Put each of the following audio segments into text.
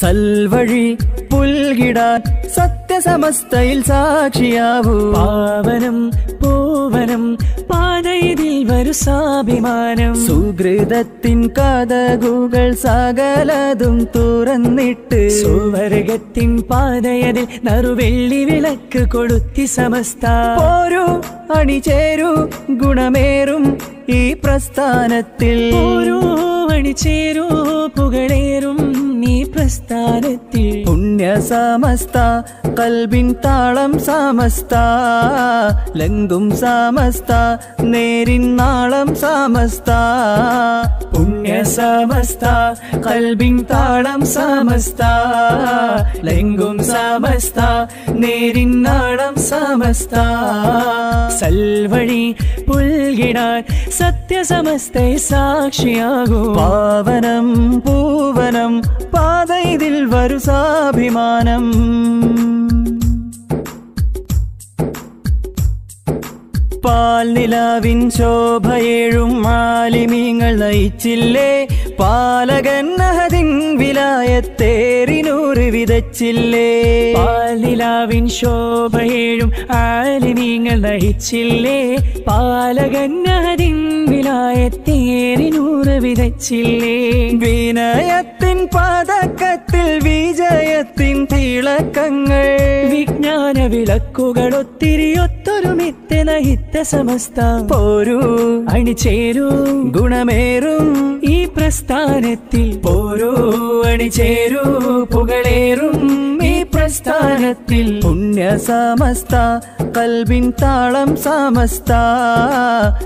സൽവഴി പുൽകിടാൻ സത്യസമസ്തയിൽ സാക്ഷിയാവൂ. പാവനം പൂവനം പാതയിൽ വരു സാഭിമാനം. സുഹൃതത്തിൻ കഥകുകൾ സകലതും തുറന്നിട്ട് സുവർഗത്തിൻ പാതയതിൽ നറുവെള്ളി വിളക്ക് കൊളുത്തി സമസ്ത. പോരൂ അണിചേരൂ ഗുണമേറും ഈ പ്രസ്ഥാനത്തിൽ. ഓരോ അണിചേരൂ പുകളേറും ഈ പ്രസ്ഥാനത്തിൽ. പുണ്യ സമസ്ത കൽബിൻ താളം സമസ്ത ലങ്കും സമസ്ത നേരിൻ നാളം സമസ്ത. പുണ്യ സമസ്ത കൽബിൻ താളം സമസ്ത ലങ്കും സമസ്ത നേരിൻ നാളം സമസ്ത. സൽവഴി പുൽകിടാൻ സത്യസമസ്തയെ സാക്ഷിയാകൂ. പാവനം പൂവനം പാതയിൽ വരു സാഭിമാനം. പാൽനിലാവിൻ ശോഭയേഴും ആലിമീങ്ങൾ നയിച്ചില്ലേ. പാലകൻ അഹദിൻ വിലായത്തേറിനൂറ് വിതച്ചില്ലേ. പാൽനിലാവിൻ ശോഭയേഴും ആലിമീങ്ങൾ നയിച്ചില്ലേ. പാലകൻ അഹദിൻ വിലായത്തേറിനൂറ് വിതച്ചില്ലേ. വിനയത്തിൻ പതക്കത്തിൽ വിജയത്തിൻ തിളക്കങ്ങൾ. വിജ്ഞാന വിളക്കുകൾ ഒത്തിരി ഒത്തൊരുമിത്ത് നഹിത്ത സമസ്ത. പോരൂ അണിചേരൂ ഗുണമേറും ഈ പ്രസ്ഥാനത്തിൽ. പോരൂ അണിചേരൂ പുകളേറും ഈ പ്രസ്ഥാനത്തിൽ. പുണ്യ സമസ്ത കൽബിൻ താളം സമസ്ത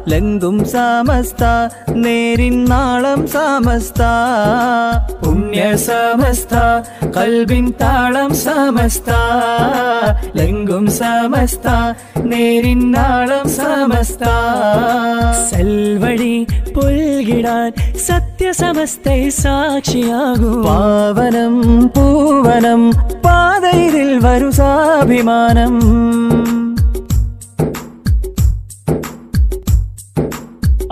ലങ്കും സമസ്ത നേരിൻ നാളം സമസ്ത. പുണ്യ സമസ്ത കൽബിൻ താളം സമസ്ത ലങ്കും സമസ്ത നേരിൻ നാളം സമസ്ത. സൽവഴി പുൽകിടാൻ സത്യസമസ്തയെ സാക്ഷിയാകൂ. പാവനം പൂവനം പാതയിൽ വരു സാഭിമാനം.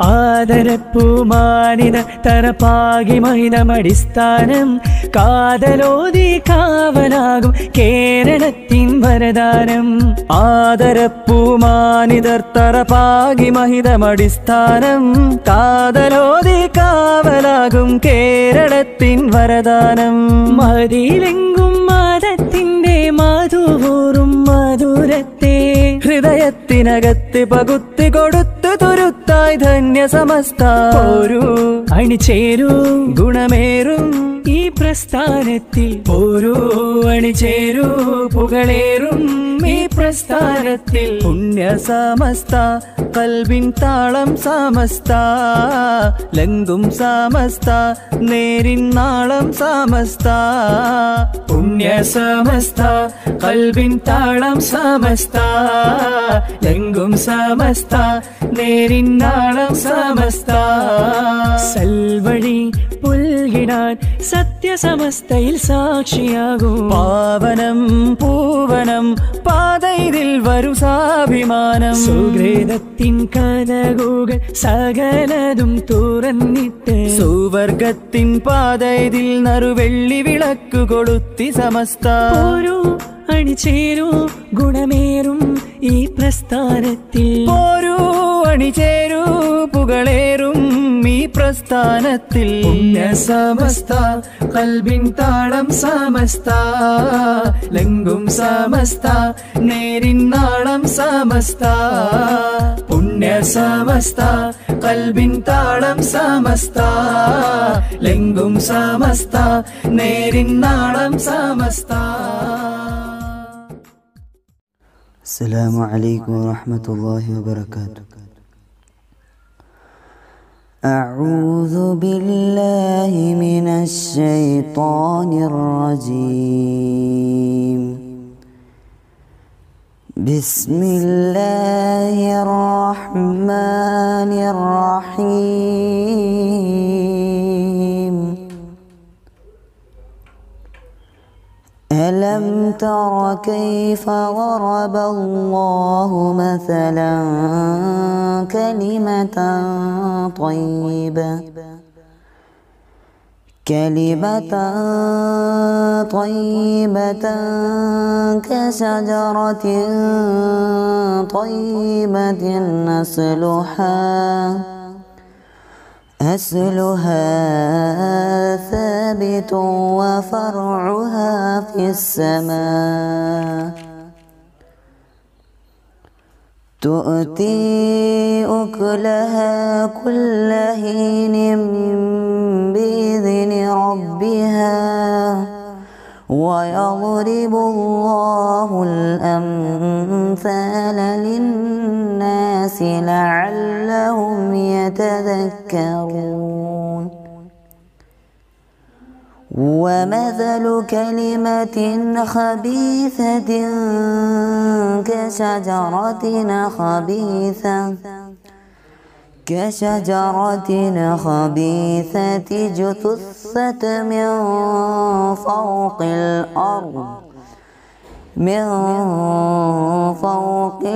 ആദരപ്പൂമാനിത തറപ്പാകി മഹിതമടിസ്ഥാനം. കാതലോതി കാവലാകും കേരളത്തിൻ വരദാനം. ആദരപ്പൂമാനിതർ തറപ്പാകി മഹിതമടിസ്ഥാനം. കാതലോതി കാവലാകും കേരളത്തിൻ വരദാനം. മതിയിലെങ്കും മതത്തിന്റെ മധുവൂറും മധുരത്തെ ഹൃദയത്തിനകത്ത് പകുത്തി കൊടുത്തു തുരുത്തായി ധന്യ സമസ്ത. പോരൂ അണിചേരൂ ഗുണമേറും ഈ പ്രസ്ഥാനത്തിൽ. പോരൂ അണിചേരൂ പുകളേറും ഈ പ്രസ്ഥാനത്തിൽ. പുണ്യ സമസ്ത കൽബിൻ താളം സമസ്ത ലങ്കും സമസ്ത നേരിൻ നാളം സമസ്ത. പുണ്യ സമസ്ത കൽബിൻ താളം സമസ്ത ലങ്കും സമസ്ത നേരിൻ നാളം സമസ്ത. സൽവഴി പുൽകിടാൻ സത്യസമസ്തയിൽ സാക്ഷിയാകൂ. പാവനം പൂവനം പാതയിൽ വരു സാഭിമാനം. സുഹൃതത്തിൻ കഥകുകൾ സകലതും തുറന്നിട്ട് സുവർഗത്തിൻ പാതയിൽ നറുവെള്ളി വിളക്ക് കൊളുത്തി സമസ്ത. പോരൂ അണിചേരൂ ഗുണമേറും ഈ പ്രസ്ഥാനത്തിൽ. പോരൂ അണിചേരൂ പുകളേറും ഈ പ്രസ്ഥാനത്തിൽ. പുണ്യ സമസ്ത കൽബിൻ താളം സമസ്ത ലങ്കും സമസ്ത നേരിൻ നാളം സമസ്ത. പുണ്യ സമസ്ത കൽബിൻ താളം സമസ്ത ലങ്കും സമസ്ത നേരിൻ നാളം സമസ്ത. അസ്സലാമു അലൈക്കും വറഹ്മത്തുള്ളാഹി വബറകാതുഹു. أعوذ بالله من الشيطان الرجيم. بسم الله الرحمن الرحيم. ألم تر كيف ضرب الله مثلا كلمة طيبة كلمة طيبة كشجرة طيبة أصلها ثابت وفرعها في السماء تؤتي أكلها كل حين بإذن ربها ويضرب الله الأمثال للناس لعلهم يتذكرون ومثل كلمة خبيثة كشجرة خبيثة اجتثت من فوق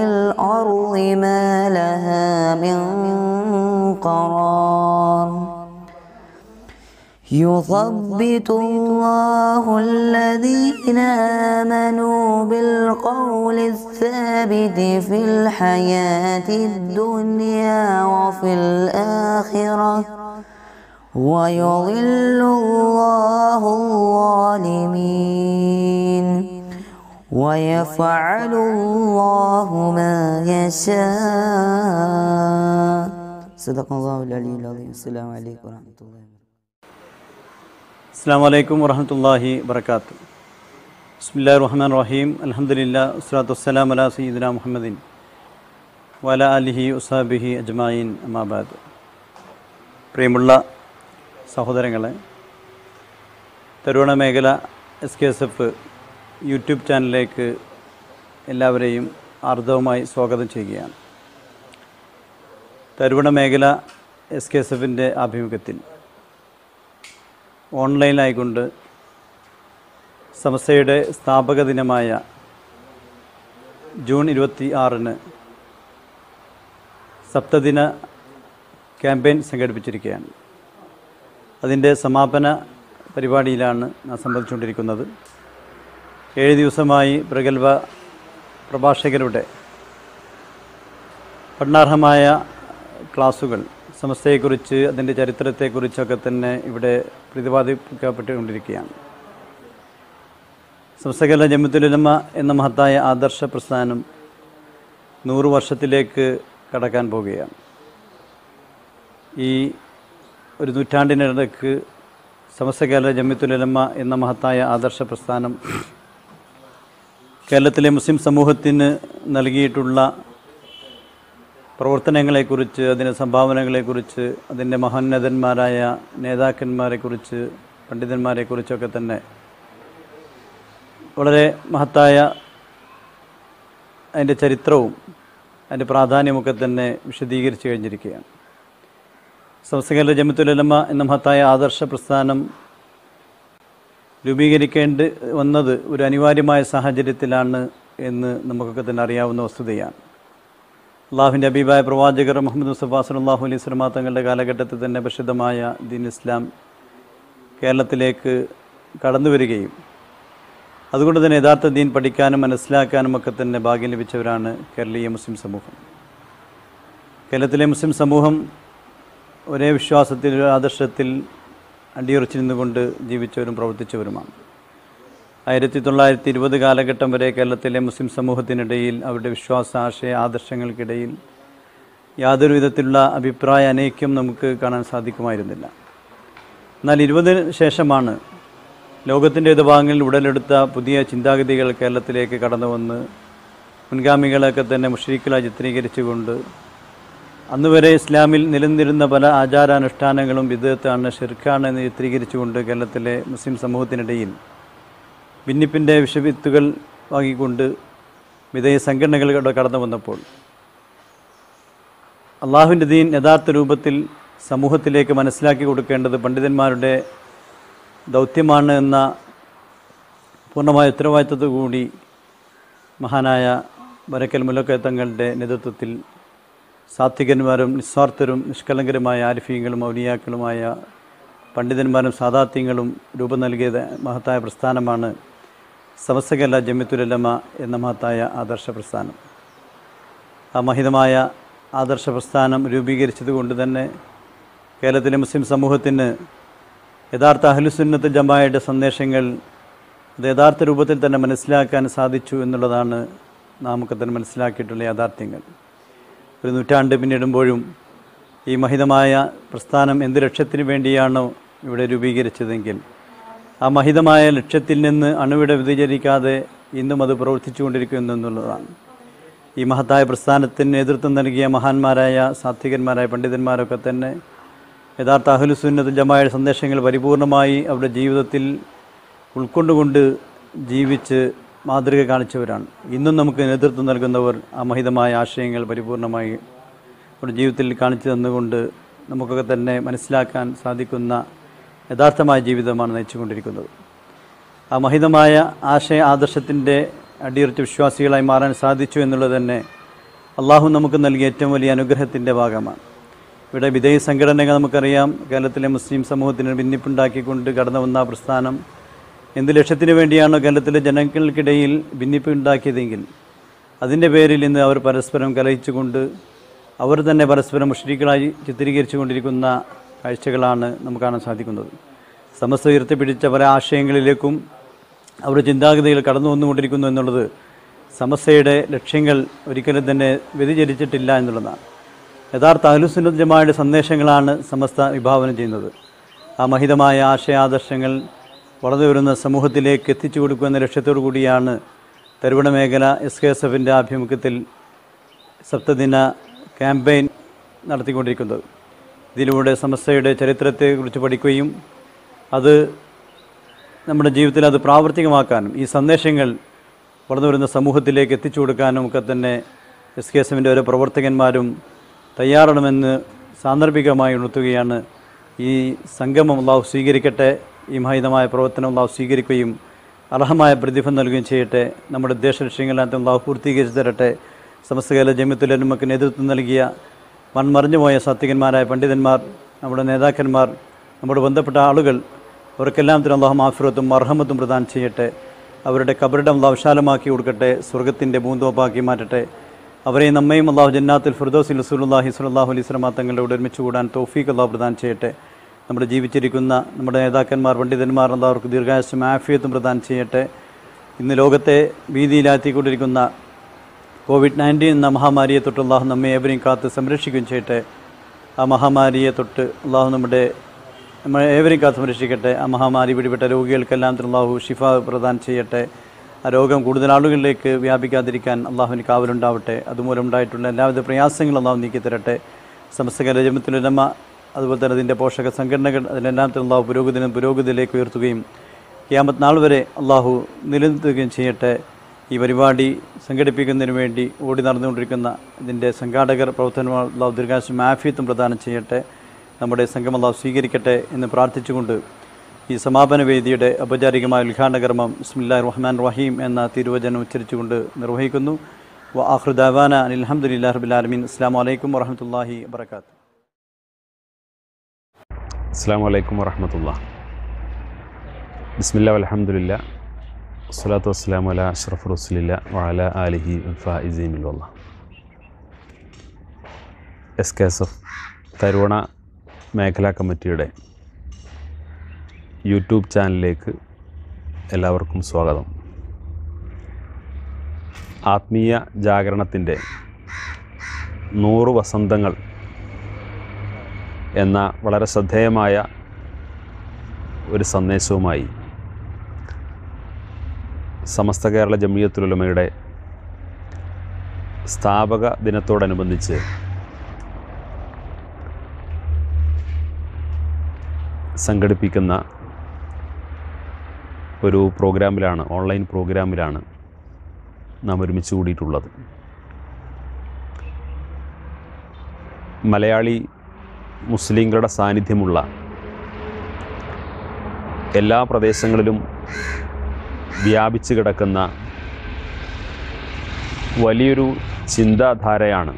الأرض ما لها من قرار يثبت الله الذين آمنوا بالقول الثابت في الحياة الدنيا وفي الآخرة ويضل الله الظالمين ويفعل الله ما يشاء. صدق الله العلي العظيم. السلام عليكم ورحمة الله. അസ്സലാമു അലൈക്കും വറഹ്മത്തുള്ളാഹി വബറകാതുഹു. ബിസ്മില്ലാഹിർ റഹ്മാനിർ റഹീം. അൽഹംദുലില്ലാഹി വസ്സലാത്തു വസ്സലാമു അലാ സയ്യിദിനാ മുഹമ്മദിൻ വഅലാ ആലിഹി വസഹബിഹി അജ്മഈൻ. അമ്മാ ബഅദ്. പ്രിയമുള്ള സഹോദരങ്ങളെ, തരുവണ മേഖല SKSF യൂട്യൂബ് ചാനലിലേക്ക് എല്ലാവരെയും ആർദ്രവുമായി സ്വാഗതം ചെയ്യുകയാണ്. തരുവണ മേഖല SKSFൻ്റെ ആഭിമുഖ്യത്തിൽ ഓൺലൈനായിക്കൊണ്ട് സമസ്തയുടെ സ്ഥാപക ദിനമായ ജൂൺ 26 സപ്തദിന ക്യാമ്പയിൻ സംഘടിപ്പിച്ചിരിക്കുകയാണ്. അതിൻ്റെ സമാപന പരിപാടിയിലാണ് നാം സംബന്ധിച്ചുകൊണ്ടിരിക്കുന്നത്. 7 ദിവസമായി പ്രഗത്ഭ പ്രഭാഷകരുടെ പഠനാർഹമായ ക്ലാസുകൾ സമസ്തയെക്കുറിച്ച് അതിൻ്റെ ചരിത്രത്തെക്കുറിച്ചൊക്കെ തന്നെ ഇവിടെ പ്രതിപാദിക്കപ്പെട്ടുകൊണ്ടിരിക്കുകയാണ്. സമസ്ത കേരള ജമിഅത്തുൽ ഉലമ എന്ന മഹത്തായ ആദർശ പ്രസ്ഥാനം 100 വർഷത്തിലേക്ക് കടക്കാൻ പോവുകയാണ്. ഈ ഒരു നൂറ്റാണ്ടിനിടയ്ക്ക് സമസ്ത കേരള ജമിഅത്തുൽ ഉലമ എന്ന മഹത്തായ ആദർശ പ്രസ്ഥാനം കേരളത്തിലെ മുസ്ലിം സമൂഹത്തിന് നൽകിയിട്ടുള്ള പ്രവർത്തനങ്ങളെക്കുറിച്ച്, അതിൻ്റെ സംഭാവനകളെക്കുറിച്ച്, അതിൻ്റെ മഹോന്നതന്മാരായ നേതാക്കന്മാരെക്കുറിച്ച്, പണ്ഡിതന്മാരെക്കുറിച്ചൊക്കെ തന്നെ വളരെ മഹത്തായ അതിൻ്റെ ചരിത്രവും അതിൻ്റെ പ്രാധാന്യമൊക്കെ തന്നെ വിശദീകരിച്ചു കഴിഞ്ഞിരിക്കുകയാണ്. സമസ്ത കേരള ജമിഅത്തുൽ ഉലമ എന്ന മഹത്തായ ആദർശ പ്രസ്ഥാനം രൂപീകരിക്കേണ്ടി വന്നത് ഒരു അനിവാര്യമായ സാഹചര്യത്തിലാണ് എന്ന് നമുക്കൊക്കെ തന്നെ അറിയാവുന്ന വസ്തുതയാണ്. അള്ളാഹുവിൻ്റെ ഹബീബായ പ്രവാചകർ മുഹമ്മദ് മുസ്തഫ സല്ലല്ലാഹു അലൈഹി വസല്ലം തങ്ങളുടെ കാലഘട്ടത്തിൽ തന്നെ പരിശുദ്ധമായ ദീൻ ഇസ്ലാം കേരളത്തിലേക്ക് കടന്നു വരികയും അതുകൊണ്ട് തന്നെ യഥാർത്ഥ ദീൻ പഠിക്കാനും മനസ്സിലാക്കാനും ഒക്കെ തന്നെ ഭാഗ്യം ലഭിച്ചവരാണ് കേരളീയ മുസ്ലിം സമൂഹം. കേരളത്തിലെ മുസ്ലിം സമൂഹം ഒരേ വിശ്വാസത്തിൽ, ഒരു ആദർശത്തിൽ അടിയുറച്ചു നിന്നുകൊണ്ട് ജീവിച്ചവരും പ്രവർത്തിച്ചവരുമാണ്. 1920 കാലഘട്ടം വരെ കേരളത്തിലെ മുസ്ലിം സമൂഹത്തിനിടയിൽ അവരുടെ വിശ്വാസ, ആശയ, ആദർശങ്ങൾക്കിടയിൽ യാതൊരു വിധത്തിലുള്ള അഭിപ്രായ അനൈക്യം നമുക്ക് കാണാൻ സാധിക്കുമായിരുന്നില്ല. എന്നാൽ 20 ശേഷമാണ് ലോകത്തിൻ്റെ വിവിധ ഭാഗങ്ങളിൽ ഉടലെടുത്ത പുതിയ ചിന്താഗതികൾ കേരളത്തിലേക്ക് കടന്നു വന്ന് മുൻഗാമികളൊക്കെ തന്നെ മുശ്രിക്കുകളായി ചിത്രീകരിച്ചുകൊണ്ട് അന്നുവരെ ഇസ്ലാമിൽ നിലനിന്നിരുന്ന പല ആചാരാനുഷ്ഠാനങ്ങളും ബിദ്അത്താണ്, ശിർക്കാണ് എന്ന് ചിത്രീകരിച്ചുകൊണ്ട് കേരളത്തിലെ മുസ്ലിം സമൂഹത്തിനിടയിൽ ഭിന്നിപ്പിൻ്റെ വിഷവിത്തുകൾ വാങ്ങിക്കൊണ്ട് വിധേയ സംഘടനകളുടെ കടന്നു വന്നപ്പോൾ അള്ളാഹുവിൻ്റെ ദീൻ യഥാർത്ഥ രൂപത്തിൽ സമൂഹത്തിലേക്ക് മനസ്സിലാക്കി കൊടുക്കേണ്ടത് പണ്ഡിതന്മാരുടെ ദൗത്യമാണ് എന്ന പൂർണ്ണമായ ഉത്തരവാദിത്വത്തോടുകൂടി മഹാനായ ബരക്കൽ മുല്ലക്കൽ തങ്ങളുടെ നേതൃത്വത്തിൽ സാത്വികന്മാരും നിസ്വാർത്ഥരും നിഷ്കളങ്കരുമായ ആരിഫീങ്ങളും ഔലിയാക്കളുമായ പണ്ഡിതന്മാരും സാദാത്യങ്ങളും രൂപം നൽകിയ മഹത്തായ പ്രസ്ഥാനമാണ് സമസ്ത കേരള ജമിയത്തുൽ ഉലമ എന്ന മഹത്തായ ആദർശ പ്രസ്ഥാനം. ആ മഹിതമായ ആദർശ പ്രസ്ഥാനം രൂപീകരിച്ചതുകൊണ്ട് തന്നെ കേരളത്തിലെ മുസ്ലിം സമൂഹത്തിന് യഥാർത്ഥ അഹ്ലുസുന്നത്ത് ജമാഅയുടെ സന്ദേശങ്ങൾ അത് യഥാർത്ഥ രൂപത്തിൽ തന്നെ മനസ്സിലാക്കാൻ സാധിച്ചു എന്നുള്ളതാണ് നാമൊക്കെ തന്നെ മനസ്സിലാക്കിയിട്ടുള്ള യാഥാർത്ഥ്യങ്ങൾ. ഒരു നൂറ്റാണ്ട് പിന്നിടുമ്പോഴും ഈ മഹിതമായ പ്രസ്ഥാനം എന്ത് ലക്ഷ്യത്തിന് വേണ്ടിയാണോ ഇവിടെ രൂപീകരിച്ചതെങ്കിൽ ആ മഹിതമായ ലക്ഷ്യത്തിൽ നിന്ന് അണുവിട വ്യതിചരിക്കാതെ ഇന്നും അത് പ്രവർത്തിച്ചുകൊണ്ടിരിക്കുന്നു എന്നുള്ളതാണ്. ഈ മഹത്തായ പ്രസ്ഥാനത്തിന് നേതൃത്വം നൽകിയ മഹാന്മാരായ സാത്വികന്മാരായ പണ്ഡിതന്മാരൊക്കെ തന്നെ യഥാർത്ഥ അഹ്ലുസുന്നത്ത് ജമാഅയുടെ സന്ദേശങ്ങൾ പരിപൂർണമായി അവരുടെ ജീവിതത്തിൽ ഉൾക്കൊണ്ടുകൊണ്ട് ജീവിച്ച് മാതൃക കാണിച്ചവരാണ്. ഇന്നും നമുക്ക് നേതൃത്വം നൽകുന്നവർ ആ മഹിതമായ ആശയങ്ങൾ പരിപൂർണമായി അവരുടെ ജീവിതത്തിൽ കാണിച്ചു തന്നുകൊണ്ട് നമുക്കൊക്കെ തന്നെ മനസ്സിലാക്കാൻ സാധിക്കുന്ന യഥാർത്ഥമായ ജീവിതമാണ് നയിച്ചുകൊണ്ടിരിക്കുന്നത്. ആ മഹിതമായ ആദർശത്തിൻ്റെ അടിയുറച്ച വിശ്വാസികളായി മാറാൻ സാധിച്ചു എന്നുള്ളത് തന്നെ അള്ളാഹു നമുക്ക് നൽകിയ ഏറ്റവും വലിയ അനുഗ്രഹത്തിൻ്റെ ഭാഗമാണ്. ഇവിടെ വിധേയ സംഘടനകൾ നമുക്കറിയാം. കേരളത്തിലെ മുസ്ലിം സമൂഹത്തിന് ഭിന്നിപ്പുണ്ടാക്കിക്കൊണ്ട് കടന്നു വന്ന പ്രസ്ഥാനം എന്ത് ലക്ഷ്യത്തിന് വേണ്ടിയാണോ കേരളത്തിലെ ജനങ്ങൾക്കിടയിൽ ഭിന്നിപ്പ് ഉണ്ടാക്കിയതെങ്കിൽ അതിൻ്റെ പേരിൽ ഇന്ന് അവർ പരസ്പരം കലഹിച്ചുകൊണ്ട് അവർ തന്നെ പരസ്പരം മുശ്രിക്കുകളായി ചിത്രീകരിച്ചു കൊണ്ടിരിക്കുന്ന കാഴ്ചകളാണ് നമുക്ക് കാണാൻ സാധിക്കുന്നത്. സമസ്ത ഉയർത്തിപ്പിടിച്ച പല ആശയങ്ങളിലേക്കും അവരുടെ ചിന്താഗതികൾ കടന്നു വന്നുകൊണ്ടിരിക്കുന്നു എന്നുള്ളത് സമസ്തയുടെ ലക്ഷ്യങ്ങൾ ഒരിക്കലും തന്നെ വ്യതിചരിച്ചിട്ടില്ല എന്നുള്ളതാണ്. യഥാർത്ഥ അഹ്ലുസുന്നത്ത് ജമാഅയുടെ സന്ദേശങ്ങളാണ് സമസ്ത വിഭാവനം ചെയ്യുന്നത്. ആ മഹിതമായ ആശയാദർശങ്ങൾ വളർന്നു വരുന്ന സമൂഹത്തിലേക്ക് എത്തിച്ചു കൊടുക്കുക എന്ന ലക്ഷ്യത്തോടു കൂടിയാണ് തരുവണ മേഖല SKSFൻ്റെ ആഭിമുഖ്യത്തിൽ സപ്തദിന ക്യാമ്പയിൻ നടത്തിക്കൊണ്ടിരിക്കുന്നത്. ഇതിലൂടെ സമസ്തയുടെ ചരിത്രത്തെക്കുറിച്ച് പഠിക്കുകയും അത് നമ്മുടെ ജീവിതത്തിൽ അത് പ്രാവർത്തികമാക്കാനും ഈ സന്ദേശങ്ങൾ വളർന്നു വരുന്ന സമൂഹത്തിലേക്ക് എത്തിച്ചു കൊടുക്കാനും ഒക്കെ തന്നെ SKSFൻ്റെ ഓരോ പ്രവർത്തകന്മാരും തയ്യാറാണെന്ന് സാന്ദർഭികമായി ഉണർത്തുകയാണ്. ഈ സംഗമം അള്ളാഹു സ്വീകരിക്കട്ടെ. ഈ മഹിതമായ പ്രവർത്തനം അള്ളാഹു സ്വീകരിക്കുകയും അർഹമായ പ്രതിഫലം നൽകുകയും ചെയ്യട്ടെ. നമ്മുടെ ഉദ്ദേശലക്ഷ്യങ്ങളിനകത്ത് അള്ളാഹു പൂർത്തീകരിച്ചു തരട്ടെ. സമസ്ത കേരള ജമിയത്തുൽ ഉലമക്ക് നേതൃത്വം നൽകിയ മൺമറിഞ്ഞുപോയ സാത്വികന്മാരായ പണ്ഡിതന്മാർ, നമ്മുടെ നേതാക്കന്മാർ, നമ്മുടെ ബന്ധപ്പെട്ട ആളുകൾ, അവർക്കെല്ലാം തന്നെ അള്ളാഹു മാഫിറത്തും മർഹമത്തും പ്രദാനം ചെയ്യട്ടെ. അവരുടെ ഖബറിടം അള്ളാഹു വിശാലമാക്കി കൊടുക്കട്ടെ. സ്വർഗ്ഗത്തിൻ്റെ പൂന്തോപ്പാക്കി മാറ്റട്ടെ. അവരെയും നമ്മയും അള്ളാഹു ജന്നാത്തുൽ ഫിർദൗസിൽ റസൂലുള്ളാഹി സ്വല്ലല്ലാഹു അലൈഹി വസല്ലം തങ്ങളുടെ കൂടെ ഒരുമിച്ച് കൂടാൻ തൗഫീഖ് അള്ളാഹു പ്രദാനം ചെയ്യട്ടെ. നമ്മുടെ ജീവിച്ചിരിക്കുന്ന നമ്മുടെ നേതാക്കന്മാർ, പണ്ഡിതന്മാർ അള്ളാഹുർക്ക് ദീർഘായുസ്സും ആഫിയത്തും പ്രദാനം ചെയ്യട്ടെ. ഇന്ന് ലോകത്തെ ഭീതിയിലാത്തിക്കൊണ്ടിരിക്കുന്ന COVID-19 എന്ന മഹാമാരിയെ തൊട്ട് അള്ളാഹു നമ്മെ ഏവരെയും കാത്ത് സംരക്ഷിക്കുകയും ചെയ്യട്ടെ. ആ മഹാമാരിയെ തൊട്ട് അള്ളാഹു നമ്മളെ ഏവരെയും കാത്ത് സംരക്ഷിക്കട്ടെ. ആ മഹാമാരി പിടിപെട്ട രോഗികൾക്കെല്ലാം അള്ളാഹു ഷിഫ പ്രദാനം ചെയ്യട്ടെ. ആ രോഗം കൂടുതൽ ആളുകളിലേക്ക് വ്യാപിക്കാതിരിക്കാൻ അള്ളാഹുവിന് കാവലുണ്ടാവട്ടെ. അതുമൂലം ഉണ്ടായിട്ടുള്ള എല്ലാവിധ പ്രയാസങ്ങളും അള്ളാഹു നീക്കി തരട്ടെ. സമസ്ത കേരള ജമിയത്തുൽ ഉലമ അതുപോലെ തന്നെ അതിൻ്റെ പോഷക സംഘടനകൾ അതിലെല്ലാം അള്ളാഹു പുരോഗതിയിലേക്ക് ഉയർത്തുകയും ഖിയാമത്ത് നാൾ വരെ അള്ളാഹു നിലനിർത്തുകയും ചെയ്യട്ടെ. ഈ പരിപാടി സംഘടിപ്പിക്കുന്നതിന് വേണ്ടി ഓടി നടന്നുകൊണ്ടിരിക്കുന്ന ഇതിൻ്റെ സംഘാടകർ, പ്രവർത്തനങ്ങൾ അള്ളാഹു ദീർഘായുസ്സും ആഫിയത്തും പ്രദാനം ചെയ്യട്ടെ. നമ്മുടെ സംഘം അള്ളാഹു സ്വീകരിക്കട്ടെ എന്ന് പ്രാർത്ഥിച്ചുകൊണ്ട് ഈ സമാപന വേദിയുടെ ഔപചാരികമായ ഉദ്ഘാടന കർമ്മം ബിസ്മില്ലാഹിർ റഹ്മാനിർ റഹീം എന്ന തിരുവചനം ഉച്ചരിച്ചുകൊണ്ട് നിർവഹിക്കുന്നു. വആഖിറു ദഅവാന അനിൽ ഹംദുലില്ലാഹി റബ്ബിൽ ആലമീൻ. അസ്സലാമു അലൈക്കും വറഹ്മത്തുള്ളാഹി വബറകാതുഹു. അസ്സലാമു അലൈക്കും വറഹ്മത്തുള്ളാഹി. ബിസ്മില്ലാഹി വൽഹംദുലില്ലാഹി വസ്സലാത്തു വസ്സലാമു അലാ അഷ്റഫി റസൂലില്ലാഹി വഅലാ ആലിഹി വഫായിസീൻ മിനല്ലാഹ്. SKSF തരുവണ മേഖലാ കമ്മിറ്റിയുടെ യൂട്യൂബ് ചാനലിലേക്ക് എല്ലാവർക്കും സ്വാഗതം. ആത്മീയ ജാഗരണത്തിൻ്റെ 100 വസന്തങ്ങൾ എന്ന വളരെ ശ്രദ്ധേയമായ ഒരു സന്ദേശവുമായി സമസ്ത കേരള ജമിയത്തുൽ ഉലമയുടെ സ്ഥാപക ദിനത്തോടനുബന്ധിച്ച് സംഘടിപ്പിക്കുന്ന ഒരു പ്രോഗ്രാമിലാണ്, ഓൺലൈൻ പ്രോഗ്രാമിലാണ് നാം ഒരുമിച്ച് കൂടിയിട്ടുള്ളത്. മലയാളി മുസ്ലിങ്ങളുടെ സാന്നിധ്യമുള്ള എല്ലാ പ്രദേശങ്ങളിലും വ്യാപിച്ചു കിടക്കുന്ന വലിയൊരു ചിന്താധാരയാണ്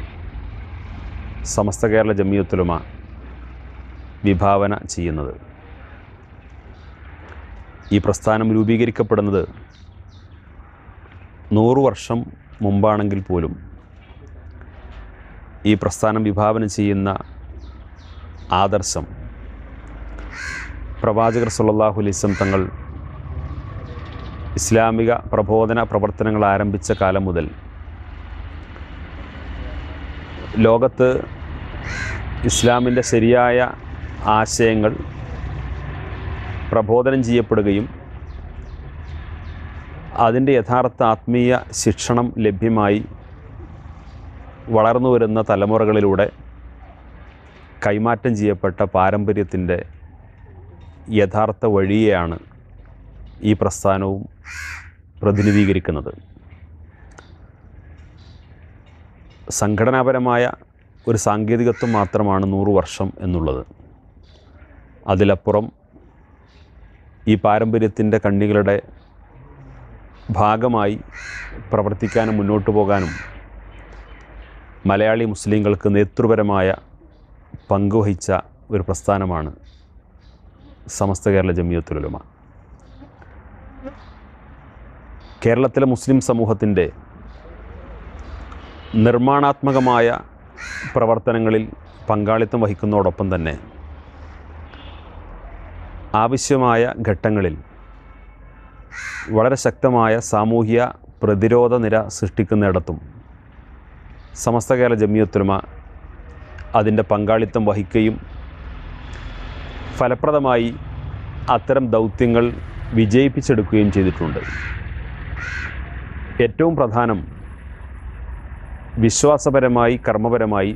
സമസ്ത കേരള ജമിയത്തുൽ ഉലമ വിഭാവന ചെയ്യുന്നത്. ഈ പ്രസ്ഥാനം രൂപീകരിക്കപ്പെടുന്നത് 100 വർഷം മുമ്പാണെങ്കിൽ പോലും ഈ പ്രസ്ഥാനം വിഭാവനം ചെയ്യുന്ന ആദർശം പ്രവാചകർ സല്ലല്ലാഹു അലൈഹി വസല്ലം തങ്ങൾ ഇസ്ലാമിക പ്രബോധന പ്രവർത്തനങ്ങൾ ആരംഭിച്ച കാലം മുതൽ ലോകത്ത് ഇസ്ലാമിൻ്റെ ശരിയായ ആശയങ്ങൾ പ്രബോധനം ചെയ്യപ്പെടുകയും അതിൻ്റെ യഥാർത്ഥ ആത്മീയ ശിക്ഷണം ലഭ്യമായി വളർന്നു വരുന്ന തലമുറകളിലൂടെ കൈമാറ്റം ചെയ്യപ്പെട്ട പാരമ്പര്യത്തിൻ്റെ യഥാർത്ഥ വഴിയെയാണ് ഈ പ്രസ്ഥാനവും പ്രതിനിധീകരിക്കുന്നത്. സംഘടനാപരമായ ഒരു സാങ്കേതികത്വം മാത്രമാണ് 100 വർഷം എന്നുള്ളത്. അതിലപ്പുറം ഈ പാരമ്പര്യത്തിൻ്റെ കണ്ണികളുടെ ഭാഗമായി പ്രവർത്തിക്കാനും മുന്നോട്ട് പോകാനും മലയാളി മുസ്ലിങ്ങൾക്ക് നേതൃപരമായ പങ്കുവഹിച്ച ഒരു പ്രസ്ഥാനമാണ് സമസ്ത കേരള ജംഇയ്യത്തുൽ ഉലമ. കേരളത്തിലെ മുസ്ലിം സമൂഹത്തിൻ്റെ നിർമ്മാണാത്മകമായ പ്രവർത്തനങ്ങളിൽ പങ്കാളിത്തം വഹിക്കുന്നതോടൊപ്പം തന്നെ ആവശ്യമായ ഘട്ടങ്ങളിൽ വളരെ ശക്തമായ സാമൂഹിക പ്രതിരോധ നിര സൃഷ്ടിക്കുന്നിടത്തും സമസ്ത കേരള ജംഇയ്യത്തുൽ ഉലമ അതിൻ്റെ പങ്കാളിത്തം വഹിക്കുകയും ഫലപ്രദമായി അത്തരം ദൗത്യങ്ങൾ വിജയിപ്പിച്ചെടുക്കുകയും ചെയ്തിട്ടുണ്ട്. ഏറ്റവും പ്രധാനം വിശ്വാസപരമായി കർമ്മപരമായി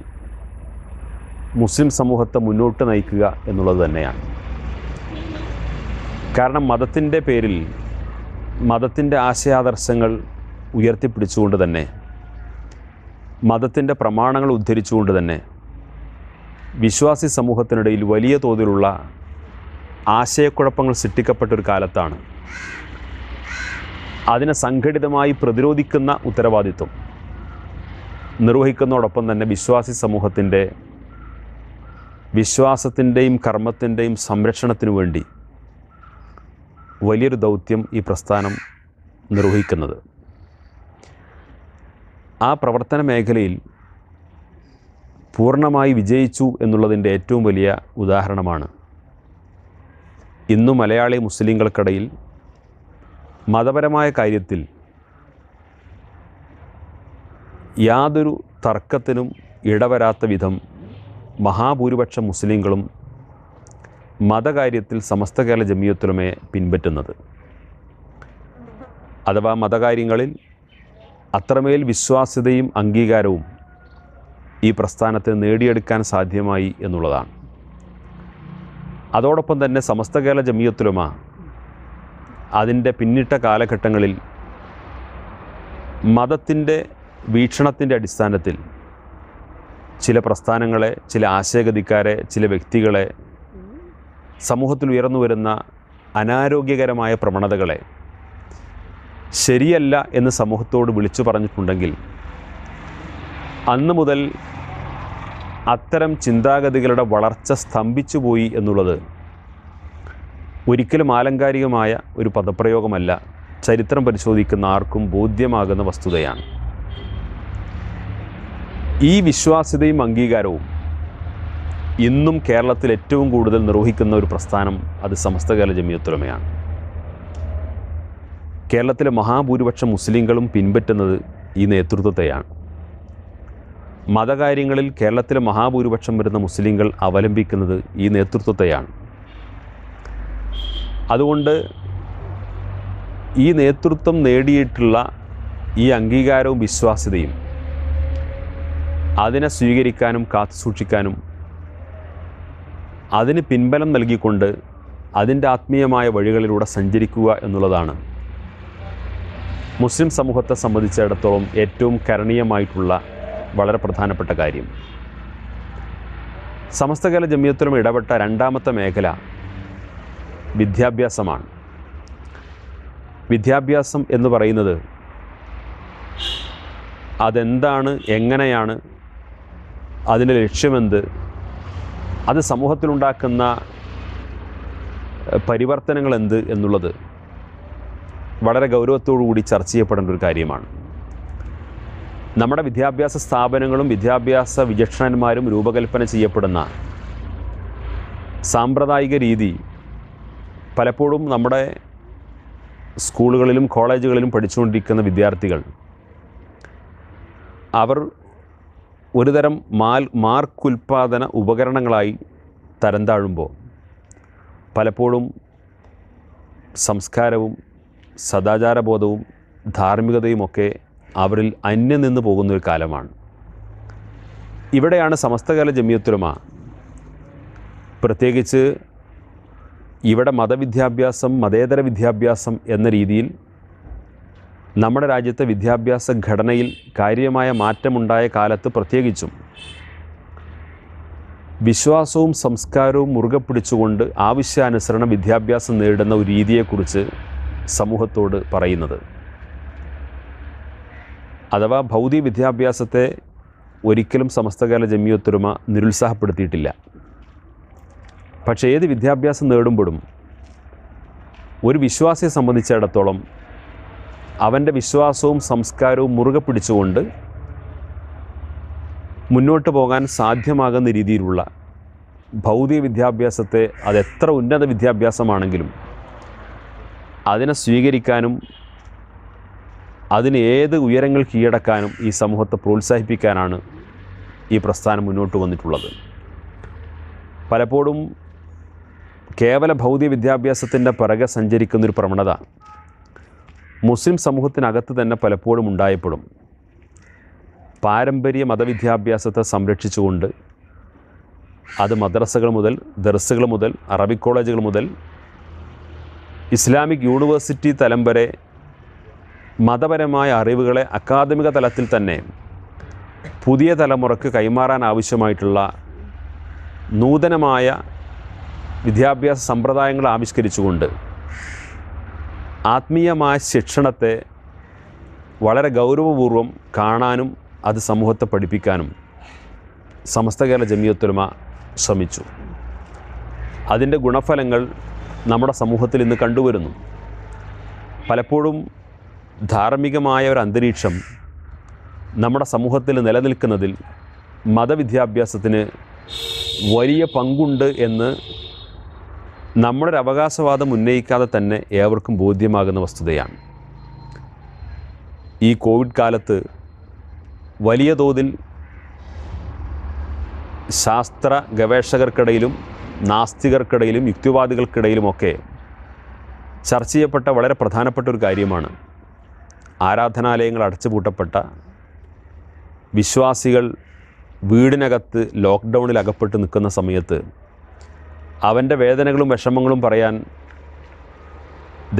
മുസ്ലിം സമൂഹത്തെ മുന്നോട്ട് നയിക്കുക എന്നുള്ളത് തന്നെയാണ്. കാരണം മതത്തിൻ്റെ പേരിൽ മതത്തിൻ്റെ ആശയാദർശങ്ങൾ ഉയർത്തിപ്പിടിച്ചുകൊണ്ട് തന്നെ മതത്തിൻ്റെ പ്രമാണങ്ങൾ ഉദ്ധരിച്ചുകൊണ്ട് തന്നെ വിശ്വാസി സമൂഹത്തിനിടയിൽ വലിയ തോതിലുള്ള ആശയക്കുഴപ്പങ്ങൾ സൃഷ്ടിക്കപ്പെട്ടൊരു കാലത്താണ് അതിനെ സംഘടിതമായി പ്രതിരോധിക്കുന്ന ഉത്തരവാദിത്വം നിർവഹിക്കുന്നതോടൊപ്പം തന്നെ വിശ്വാസി സമൂഹത്തിൻ്റെ വിശ്വാസത്തിൻ്റെയും കർമ്മത്തിൻ്റെയും സംരക്ഷണത്തിനു വേണ്ടി വലിയൊരു ദൗത്യം ഈ പ്രസ്ഥാനം നിർവഹിക്കുന്നത്. ആ പ്രവർത്തന മേഖലയിൽ പൂർണ്ണമായി വിജയിച്ചു എന്നുള്ളതിൻ്റെ ഏറ്റവും വലിയ ഉദാഹരണമാണ് ഇന്നു മലയാളി മുസ്ലിങ്ങൾക്കിടയിൽ മതപരമായ കാര്യത്തിൽ യാതൊരു തർക്കത്തിനും ഇടവരാത്ത വിധം മഹാഭൂരിപക്ഷം മുസ്ലിങ്ങളും മതകാര്യത്തിൽ സമസ്ത കേരള ജംഇയ്യത്തുൽ ഉലമയെ പിൻപറ്റുന്നത്. അഥവാ മതകാര്യങ്ങളിൽ അത്രമേൽ വിശ്വാസ്യതയും അംഗീകാരവും ഈ പ്രസ്ഥാനത്തിന് നേടിയെടുക്കാൻ സാധ്യമായി എന്നുള്ളതാണ്. അതോടൊപ്പം തന്നെ സമസ്ത കേരള ജംഇയ്യത്തുൽ ഉലമ അതിൻ്റെ പിന്നിട്ട കാലഘട്ടങ്ങളിൽ മതത്തിൻ്റെ വീക്ഷണത്തിൻ്റെ അടിസ്ഥാനത്തിൽ ചില പ്രസ്ഥാനങ്ങളെ, ചില ആശയഗതിക്കാരെ, ചില വ്യക്തികളെ, സമൂഹത്തിൽ ഉയർന്നു വരുന്ന അനാരോഗ്യകരമായ പ്രവണതകളെ ശരിയല്ല എന്ന് സമൂഹത്തോട് വിളിച്ചു പറഞ്ഞിട്ടുണ്ടെങ്കിൽ അന്ന് മുതൽ അത്തരം ചിന്താഗതികളുടെ വളർച്ച സ്തംഭിച്ചു പോയി എന്നുള്ളത് ഒരിക്കലും ആലങ്കാരികമായ ഒരു പദപ്രയോഗമല്ല, ചരിത്രം പരിശോധിക്കുന്ന ആർക്കും ബോധ്യമാകുന്ന വസ്തുതയാണ്. ഈ വിശ്വാസ്യതയും അംഗീകാരവും ഇന്നും കേരളത്തിൽ ഏറ്റവും കൂടുതൽ നിർവഹിക്കുന്ന ഒരു പ്രസ്ഥാനം അത് സമസ്ത കേരള ജംഇയ്യത്തുൽ ഉലമയാണ്. കേരളത്തിലെ മഹാഭൂരിപക്ഷം മുസ്ലിങ്ങളും പിൻപറ്റുന്നത് ഈ നേതൃത്വത്തെയാണ്. മതകാര്യങ്ങളിൽ കേരളത്തിലെ മഹാഭൂരിപക്ഷം വരുന്ന മുസ്ലിങ്ങൾ അവലംബിക്കുന്നത് ഈ നേതൃത്വത്തെയാണ്. അതുകൊണ്ട് ഈ നേതൃത്വം നേടിയിട്ടുള്ള ഈ അംഗീകാരവും വിശ്വാസ്യതയും അതിനെ സ്വീകരിക്കാനും കാത്തുസൂക്ഷിക്കാനും അതിന് പിൻബലം നൽകിക്കൊണ്ട് അതിൻ്റെ ആത്മീയമായ വഴികളിലൂടെ സഞ്ചരിക്കുക എന്നുള്ളതാണ് മുസ്ലിം സമൂഹത്തെ സംബന്ധിച്ചിടത്തോളം ഏറ്റവും കരണീയമായിട്ടുള്ള വളരെ പ്രധാനപ്പെട്ട കാര്യം. സമസ്ത കേരള ജംഇയ്യത്തുൽ ഉലമ ഇടപെട്ട രണ്ടാമത്തെ മേഖല വിദ്യാഭ്യാസമാണ്. വിദ്യാഭ്യാസം എന്ന് പറയുന്നത് അതെന്താണ്, എങ്ങനെയാണ്, അതിൻ്റെ ലക്ഷ്യമെന്ത്, അത് സമൂഹത്തിലുണ്ടാക്കുന്ന പരിവർത്തനങ്ങൾ എന്ത് എന്നുള്ളത് വളരെ ഗൗരവത്തോടു കൂടി ചർച്ച ചെയ്യപ്പെടേണ്ട ഒരു കാര്യമാണ്. നമ്മുടെ വിദ്യാഭ്യാസ സ്ഥാപനങ്ങളും വിദ്യാഭ്യാസ വിചക്ഷണന്മാരും രൂപകൽപ്പന ചെയ്യപ്പെടുന്ന സാമ്പ്രദായിക രീതി പലപ്പോഴും നമ്മുടെ സ്കൂളുകളിലും കോളേജുകളിലും പഠിച്ചുകൊണ്ടിരിക്കുന്ന വിദ്യാർത്ഥികൾ അവർ ഒരുതരം മാർക്കുൽപാദന ഉപകരണങ്ങളായി തരം താഴുമ്പോൾ പലപ്പോഴും സംസ്കാരവും സദാചാരബോധവും ധാർമ്മികതയുമൊക്കെ അവരിൽ അന്യം നിന്ന് പോകുന്നൊരു കാലമാണ്. ഇവിടെയാണ് സമസ്തകാല ജമിയത്തുലമ, പ്രത്യേകിച്ച് ഇവിടെ മതവിദ്യാഭ്യാസം, മതേതര വിദ്യാഭ്യാസം എന്ന രീതിയിൽ നമ്മുടെ രാജ്യത്തെ വിദ്യാഭ്യാസ ഘടനയിൽ കാര്യമായ മാറ്റമുണ്ടായ കാലത്ത് പ്രത്യേകിച്ചും വിശ്വാസവും സംസ്കാരവും മുറുകെ പിടിച്ചുകൊണ്ട് ആവശ്യാനുസരണം വിദ്യാഭ്യാസം നേടുന്ന ഒരു രീതിയെക്കുറിച്ച് സമൂഹത്തോട് പറയുന്നത്. അഥവാ ഭൗതിക വിദ്യാഭ്യാസത്തെ ഒരിക്കലും സമസ്തകാല ജമിയത്തുലമ നിരുത്സാഹപ്പെടുത്തിയിട്ടില്ല. പക്ഷേ ഏത് വിദ്യാഭ്യാസം നേടുമ്പോഴും ഒരു വിശ്വാസിയെ സംബന്ധിച്ചിടത്തോളം അവൻ്റെ വിശ്വാസവും സംസ്കാരവും മുറുകെ പിടിച്ചുകൊണ്ട് മുന്നോട്ട് പോകാൻ സാധ്യമാകുന്ന രീതിയിലുള്ള ഭൗതിക വിദ്യാഭ്യാസത്തെ അതെത്ര ഉന്നത വിദ്യാഭ്യാസമാണെങ്കിലും അതിനെ സ്വീകരിക്കാനും അതിന് ഏത് ഉയരങ്ങൾ കീഴടക്കാനും ഈ സമൂഹത്തെ പ്രോത്സാഹിപ്പിക്കാനാണ് ഈ പ്രസ്ഥാനം മുന്നോട്ട് വന്നിട്ടുള്ളത്. പലപ്പോഴും കേവല ഭൗതിക വിദ്യാഭ്യാസത്തിൻ്റെ പിറകെ സഞ്ചരിക്കുന്നൊരു പ്രവണത മുസ്ലിം സമൂഹത്തിനകത്ത് തന്നെ പലപ്പോഴും ഉണ്ടായപ്പെടും. പാരമ്പര്യ മതവിദ്യാഭ്യാസത്തെ സംരക്ഷിച്ചുകൊണ്ട് അത് മദ്രസകൾ മുതൽ, ദർസുകൾ മുതൽ, അറബിക് കോളേജുകൾ മുതൽ ഇസ്ലാമിക് യൂണിവേഴ്സിറ്റി തലം വരെ മതപരമായ അറിവുകളെ അക്കാദമിക തലത്തിൽ തന്നെ പുതിയ തലമുറക്ക് കൈമാറാൻ ആവശ്യമായിട്ടുള്ള നൂതനമായ വിദ്യാഭ്യാസ സമ്പ്രദായങ്ങൾ ആവിഷ്കരിച്ചുകൊണ്ട് ആത്മീയമായ ശിക്ഷണത്തെ വളരെ ഗൗരവപൂർവം കാണാനും അത് സമൂഹത്തെ പഠിപ്പിക്കാനും സമസ്തകാല ജമിയത്തുലമ ശ്രമിച്ചു. അതിൻ്റെ ഗുണഫലങ്ങൾ നമ്മുടെ സമൂഹത്തിൽ ഇന്ന് കണ്ടുവരുന്നു. പലപ്പോഴും ധാർമ്മികമായ ഒരു അന്തരീക്ഷം നമ്മുടെ സമൂഹത്തിൽ നിലനിൽക്കുന്നതിൽ മതവിദ്യാഭ്യാസത്തിന് വലിയ പങ്കുണ്ട് എന്ന് നമ്മുടെ ഒരു അവകാശവാദം ഉന്നയിക്കാതെ തന്നെ ഏവർക്കും ബോധ്യമാകുന്ന വസ്തുതയാണ്. ഈ കോവിഡ് കാലത്ത് വലിയ തോതിൽ ശാസ്ത്ര ഗവേഷകർക്കിടയിലും നാസ്തികർക്കിടയിലും യുക്തിവാദികൾക്കിടയിലുമൊക്കെ ചർച്ച ചെയ്യപ്പെട്ട വളരെ പ്രധാനപ്പെട്ട ഒരു കാര്യമാണ് ആരാധനാലയങ്ങൾ അടച്ചുപൂട്ടപ്പെട്ട, വിശ്വാസികൾ വീടിനകത്ത് ലോക്ക്ഡൗണിൽ അകപ്പെട്ട് നിൽക്കുന്ന സമയത്ത് അവൻ്റെ വേദനകളും വിഷമങ്ങളും പറയാൻ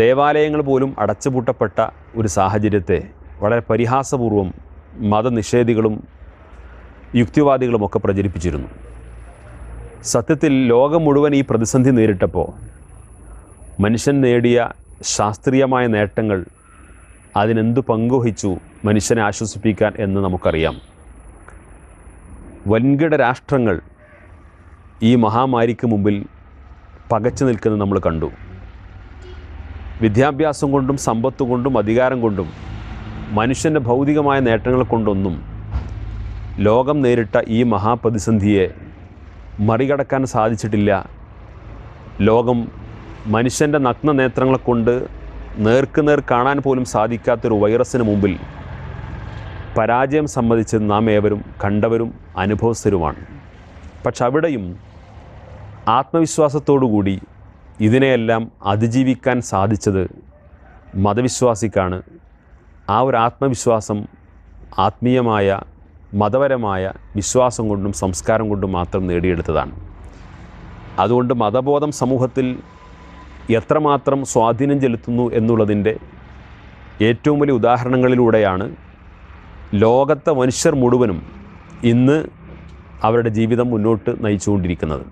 ദേവാലയങ്ങൾ പോലും അടച്ചുപൂട്ടപ്പെട്ട ഒരു സാഹചര്യത്തെ വളരെ പരിഹാസപൂർവം മതനിഷേധികളും യുക്തിവാദികളുമൊക്കെ പ്രചരിപ്പിച്ചിരുന്നു. സത്യത്തിൽ ലോകം മുഴുവൻ ഈ പ്രതിസന്ധി നേരിട്ടപ്പോൾ മനുഷ്യൻ നേടിയ ശാസ്ത്രീയമായ നേട്ടങ്ങൾ അതിനെന്തു പങ്കുവഹിച്ചു മനുഷ്യനെ ആശ്വസിപ്പിക്കാൻ എന്ന് നമുക്കറിയാം. വൻകിട രാഷ്ട്രങ്ങൾ ഈ മഹാമാരിക്ക് മുമ്പിൽ പകച്ചു നിൽക്കുന്നത് നമ്മൾ കണ്ടു. വിദ്യാഭ്യാസം കൊണ്ടും സമ്പത്ത് കൊണ്ടും അധികാരം കൊണ്ടും മനുഷ്യൻ്റെ ഭൗതികമായ നേട്ടങ്ങൾ കൊണ്ടൊന്നും ലോകം നേരിട്ട ഈ മഹാപ്രതിസന്ധിയെ മറികടക്കാൻ സാധിച്ചിട്ടില്ല. ലോകം മനുഷ്യൻ്റെ നഗ്ന നേത്രങ്ങളെ കൊണ്ട് നേർക്കുനേർ കാണാൻ പോലും സാധിക്കാത്തൊരു വൈറസിന് മുമ്പിൽ പരാജയം സമ്മതിച്ച് നാം ഏവരും കണ്ടവരും അനുഭവസ്ഥരുമാണ്. പക്ഷെ അവിടെയും ആത്മവിശ്വാസത്തോടുകൂടി ഇതിനെയെല്ലാം അതിജീവിക്കാൻ സാധിച്ചത് മതവിശ്വാസിക്കാണ്. ആ ഒരു ആത്മവിശ്വാസം ആത്മീയമായ മതപരമായ വിശ്വാസം കൊണ്ടും സംസ്കാരം കൊണ്ടും മാത്രം നേടിയെടുത്തതാണ്. അതുകൊണ്ട് മതബോധം സമൂഹത്തിൽ എത്രമാത്രം സ്വാധീനം ചെലുത്തുന്നു എന്നുള്ളതിൻ്റെ ഏറ്റവും വലിയ ഉദാഹരണങ്ങളിലൂടെയാണ് ലോകത്തെ മനുഷ്യർ മുഴുവനും ഇന്ന് അവരുടെ ജീവിതം മുന്നോട്ട് നയിച്ചുകൊണ്ടിരിക്കുന്നത്.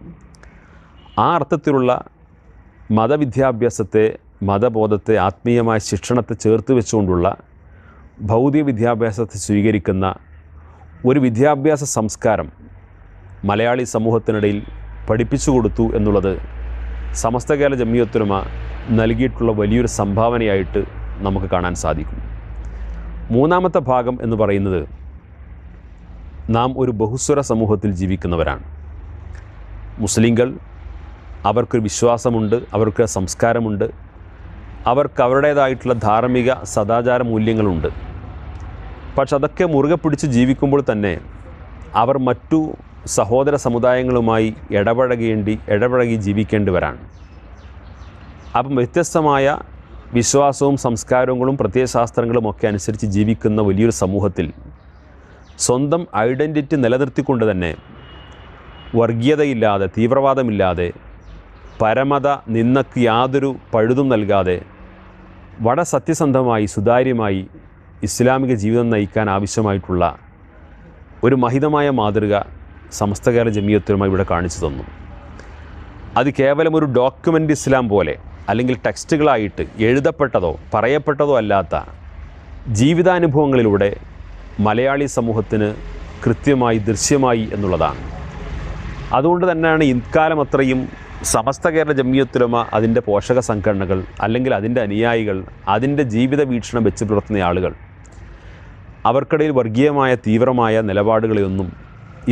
ആ അർത്ഥത്തിലുള്ള മതവിദ്യാഭ്യാസത്തെ, മതബോധത്തെ, ആത്മീയമായ ശിക്ഷണത്തെ ചേർത്ത് വെച്ചുകൊണ്ടുള്ള ഭൗതിക വിദ്യാഭ്യാസത്തെ സ്വീകരിക്കുന്ന ഒരു വിദ്യാഭ്യാസ സംസ്കാരം മലയാളി സമൂഹത്തിനിടയിൽ പഠിപ്പിച്ചു കൊടുത്തു എന്നുള്ളത് സമസ്ത കേരള ജമിയത്തുൽ ഉലമ നൽകിയിട്ടുള്ള വലിയൊരു സംഭാവനയായിട്ട് നമുക്ക് കാണാൻ സാധിക്കും. മൂന്നാമത്തെ ഭാഗം എന്ന് പറയുന്നത്, നാം ഒരു ബഹുസ്വര സമൂഹത്തിൽ ജീവിക്കുന്നവരാണ്. മുസ്ലിങ്ങൾ, അവർക്കൊരു വിശ്വാസമുണ്ട്, അവർക്ക് സംസ്കാരമുണ്ട്, അവർക്ക് അവരുടേതായിട്ടുള്ള ധാർമ്മിക സദാചാര മൂല്യങ്ങളുണ്ട്. പക്ഷെ അതൊക്കെ മുറുകെ പിടിച്ച് ജീവിക്കുമ്പോൾ തന്നെ അവർ മറ്റു സഹോദര സമുദായങ്ങളുമായി ഇടപഴകി ജീവിക്കേണ്ടവരാണ്. അപ്പം വ്യത്യസ്തമായ വിശ്വാസവും സംസ്കാരങ്ങളും പ്രത്യയശാസ്ത്രങ്ങളും ഒക്കെ അനുസരിച്ച് ജീവിക്കുന്ന വലിയൊരു സമൂഹത്തിൽ സ്വന്തം ഐഡൻറ്റിറ്റി നിലനിർത്തിക്കൊണ്ട് തന്നെ വർഗീയതയില്ലാതെ, തീവ്രവാദമില്ലാതെ, പരമത നിന്നക്ക് യാതൊരു പഴുതും നൽകാതെ വളരെ സത്യസന്ധമായി സുതാര്യമായി ഇസ്ലാമിക ജീവിതം നയിക്കാൻ ആവശ്യമായിട്ടുള്ള ഒരു മഹിതമായ മാതൃക സമസ്ത കേരള ജമിയത്തുൽ ഉലമ ഇവിടെ കാണിച്ചു തന്നു. അത് കേവലം ഒരു ഡോക്യുമെൻ്റ് ഇസ്ലാം പോലെ, അല്ലെങ്കിൽ ടെക്സ്റ്റുകളായിട്ട് എഴുതപ്പെട്ടതോ പറയപ്പെട്ടതോ അല്ലാത്ത ജീവിതാനുഭവങ്ങളിലൂടെ മലയാളി സമൂഹത്തിന് കൃത്യമായി ദൃശ്യമായി എന്നുള്ളതാണ്. അതുകൊണ്ട് തന്നെയാണ് ഇക്കാലം അത്രയും സമസ്ത കേരള ജമിയത്തുൽ ഉലമ, അതിൻ്റെ പോഷക സംഘടനകൾ, അല്ലെങ്കിൽ അതിൻ്റെ അനുയായികൾ, അതിൻ്റെ ജീവിത വീക്ഷണം വെച്ച് പുലർത്തുന്ന ആളുകൾ, അവർക്കിടയിൽ വർഗീയമായ തീവ്രമായ നിലപാടുകളെയൊന്നും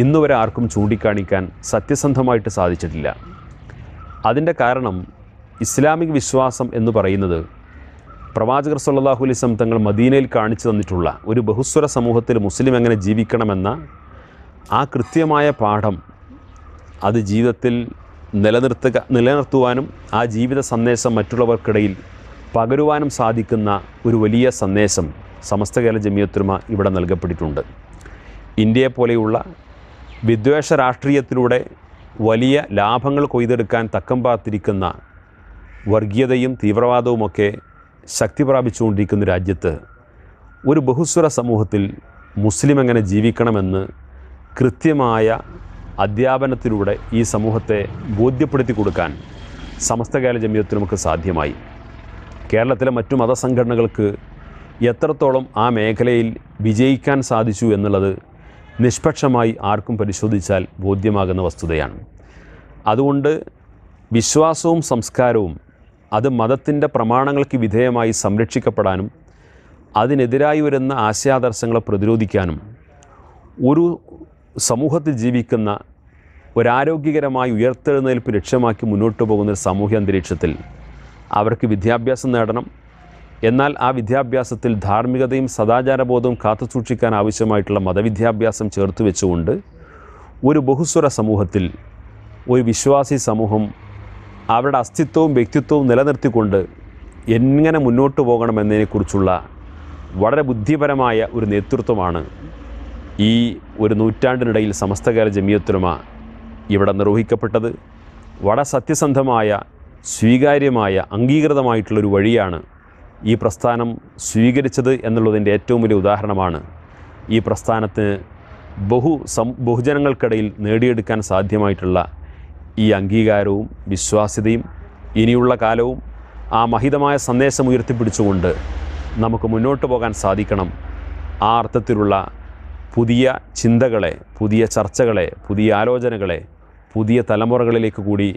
ഇന്നുവരെ ആർക്കും ചൂണ്ടിക്കാണിക്കാൻ സത്യസന്ധമായിട്ട് സാധിച്ചിട്ടില്ല. അതിൻ്റെ കാരണം ഇസ്ലാമിക വിശ്വാസം എന്ന് പറയുന്നത് പ്രവാചകർ സല്ലല്ലാഹു അലൈഹി വസല്ലം തങ്ങൾ മദീനയിൽ കാണിച്ചു തന്നിട്ടുള്ള ഒരു ബഹുസ്വര സമൂഹത്തിൽ മുസ്ലിം എങ്ങനെ ജീവിക്കണമെന്ന ആ കൃത്യമായ പാഠം അത് ജീവിതത്തിൽ നിലനിർത്തുവാനും ആ ജീവിത സന്ദേശം മറ്റുള്ളവർക്കിടയിൽ പകരുവാനും സാധിക്കുന്ന ഒരു വലിയ സന്ദേശം സമസ്ത കേരള ജമിയത്തുൽ ഉലമ ഇവിടെ നൽകപ്പെട്ടിട്ടുണ്ട്. ഇന്ത്യയെ പോലെയുള്ള വിദ്വേഷ രാഷ്ട്രീയത്തിലൂടെ വലിയ ലാഭങ്ങൾ കൊയ്തെടുക്കാൻ തക്കം പാർത്തിരിക്കുന്ന വർഗീയതയും തീവ്രവാദവുമൊക്കെ ശക്തി പ്രാപിച്ചുകൊണ്ടിരിക്കുന്ന രാജ്യത്ത് ഒരു ബഹുസ്വര സമൂഹത്തിൽ മുസ്ലിം എങ്ങനെ ജീവിക്കണമെന്ന് കൃത്യമായ അധ്യാപനത്തിലൂടെ ഈ സമൂഹത്തെ ബോധ്യപ്പെടുത്തി കൊടുക്കാൻ സമസ്ത കേരള ജമിയത്തുൽ ഉലമക്ക് സാധ്യമായി. കേരളത്തിലെ മറ്റു മതസംഘടനകൾക്ക് എത്രത്തോളം ആ മേഖലയിൽ വിജയിക്കാൻ സാധിച്ചു എന്നുള്ളത് നിഷ്പക്ഷമായി ആർക്കും പരിശോധിച്ചാൽ ബോധ്യമാകുന്ന വസ്തുതയാണ്. അതുകൊണ്ട് വിശ്വാസവും സംസ്കാരവും അത് മതത്തിൻ്റെ പ്രമാണങ്ങൾക്ക് വിധേയമായി സംരക്ഷിക്കപ്പെടാനും അതിനെതിരായി വരുന്ന ആശയാദർശങ്ങളെ പ്രതിരോധിക്കാനും ഒരു സമൂഹത്തിൽ ജീവിക്കുന്ന ഒരാരോഗ്യകരമായ ഉയർത്തെഴുന്നേൽപ്പ് ലക്ഷ്യമാക്കി മുന്നോട്ട് പോകുന്ന ഒരു സാമൂഹ്യ അന്തരീക്ഷത്തിൽ അവർക്ക് വിദ്യാഭ്യാസം നേടണം. എന്നാൽ ആ വിദ്യാഭ്യാസത്തിൽ ധാർമ്മികതയും സദാചാരബോധവും കാത്തുസൂക്ഷിക്കാൻ ആവശ്യമായിട്ടുള്ള മതവിദ്യാഭ്യാസം ചേർത്ത് വെച്ചുകൊണ്ട് ഒരു ബഹുസ്വര സമൂഹത്തിൽ ഒരു വിശ്വാസി സമൂഹം അവരുടെ അസ്തിത്വവും വ്യക്തിത്വവും നിലനിർത്തിക്കൊണ്ട് എങ്ങനെ മുന്നോട്ട് പോകണമെന്നതിനെക്കുറിച്ചുള്ള വളരെ ബുദ്ധിപരമായ ഒരു നേതൃത്വമാണ് ഈ ഒരു നൂറ്റാണ്ടിനിടയിൽ സമസ്ത കേരള ജമിയത്തുൽ ഉലമ ഇവിടെ നിർവഹിക്കപ്പെട്ടത്. വളരെ സത്യസന്ധമായ, സ്വീകാര്യമായ, അംഗീകൃതമായിട്ടുള്ളൊരു വഴിയാണ് ഈ പ്രസ്ഥാനം സ്വീകരിച്ചത് എന്നുള്ളതിൻ്റെ ഏറ്റവും വലിയ ഉദാഹരണമാണ് ഈ പ്രസ്ഥാനത്തിന് ബഹുജനങ്ങൾക്കിടയിൽ നേടിയെടുക്കാൻ സാധ്യമായിട്ടുള്ള ഈ അംഗീകാരവും വിശ്വാസ്യതയും. ഇനിയുള്ള കാലവും ആ മഹിതമായ സന്ദേശം ഉയർത്തിപ്പിടിച്ചുകൊണ്ട് നമുക്ക് മുന്നോട്ട് പോകാൻ സാധിക്കണം. ആ അർത്ഥത്തിലുള്ള പുതിയ ചിന്തകളെ, പുതിയ ചർച്ചകളെ, പുതിയ ആലോചനകളെ പുതിയ തലമുറകളിലേക്ക് കൂടി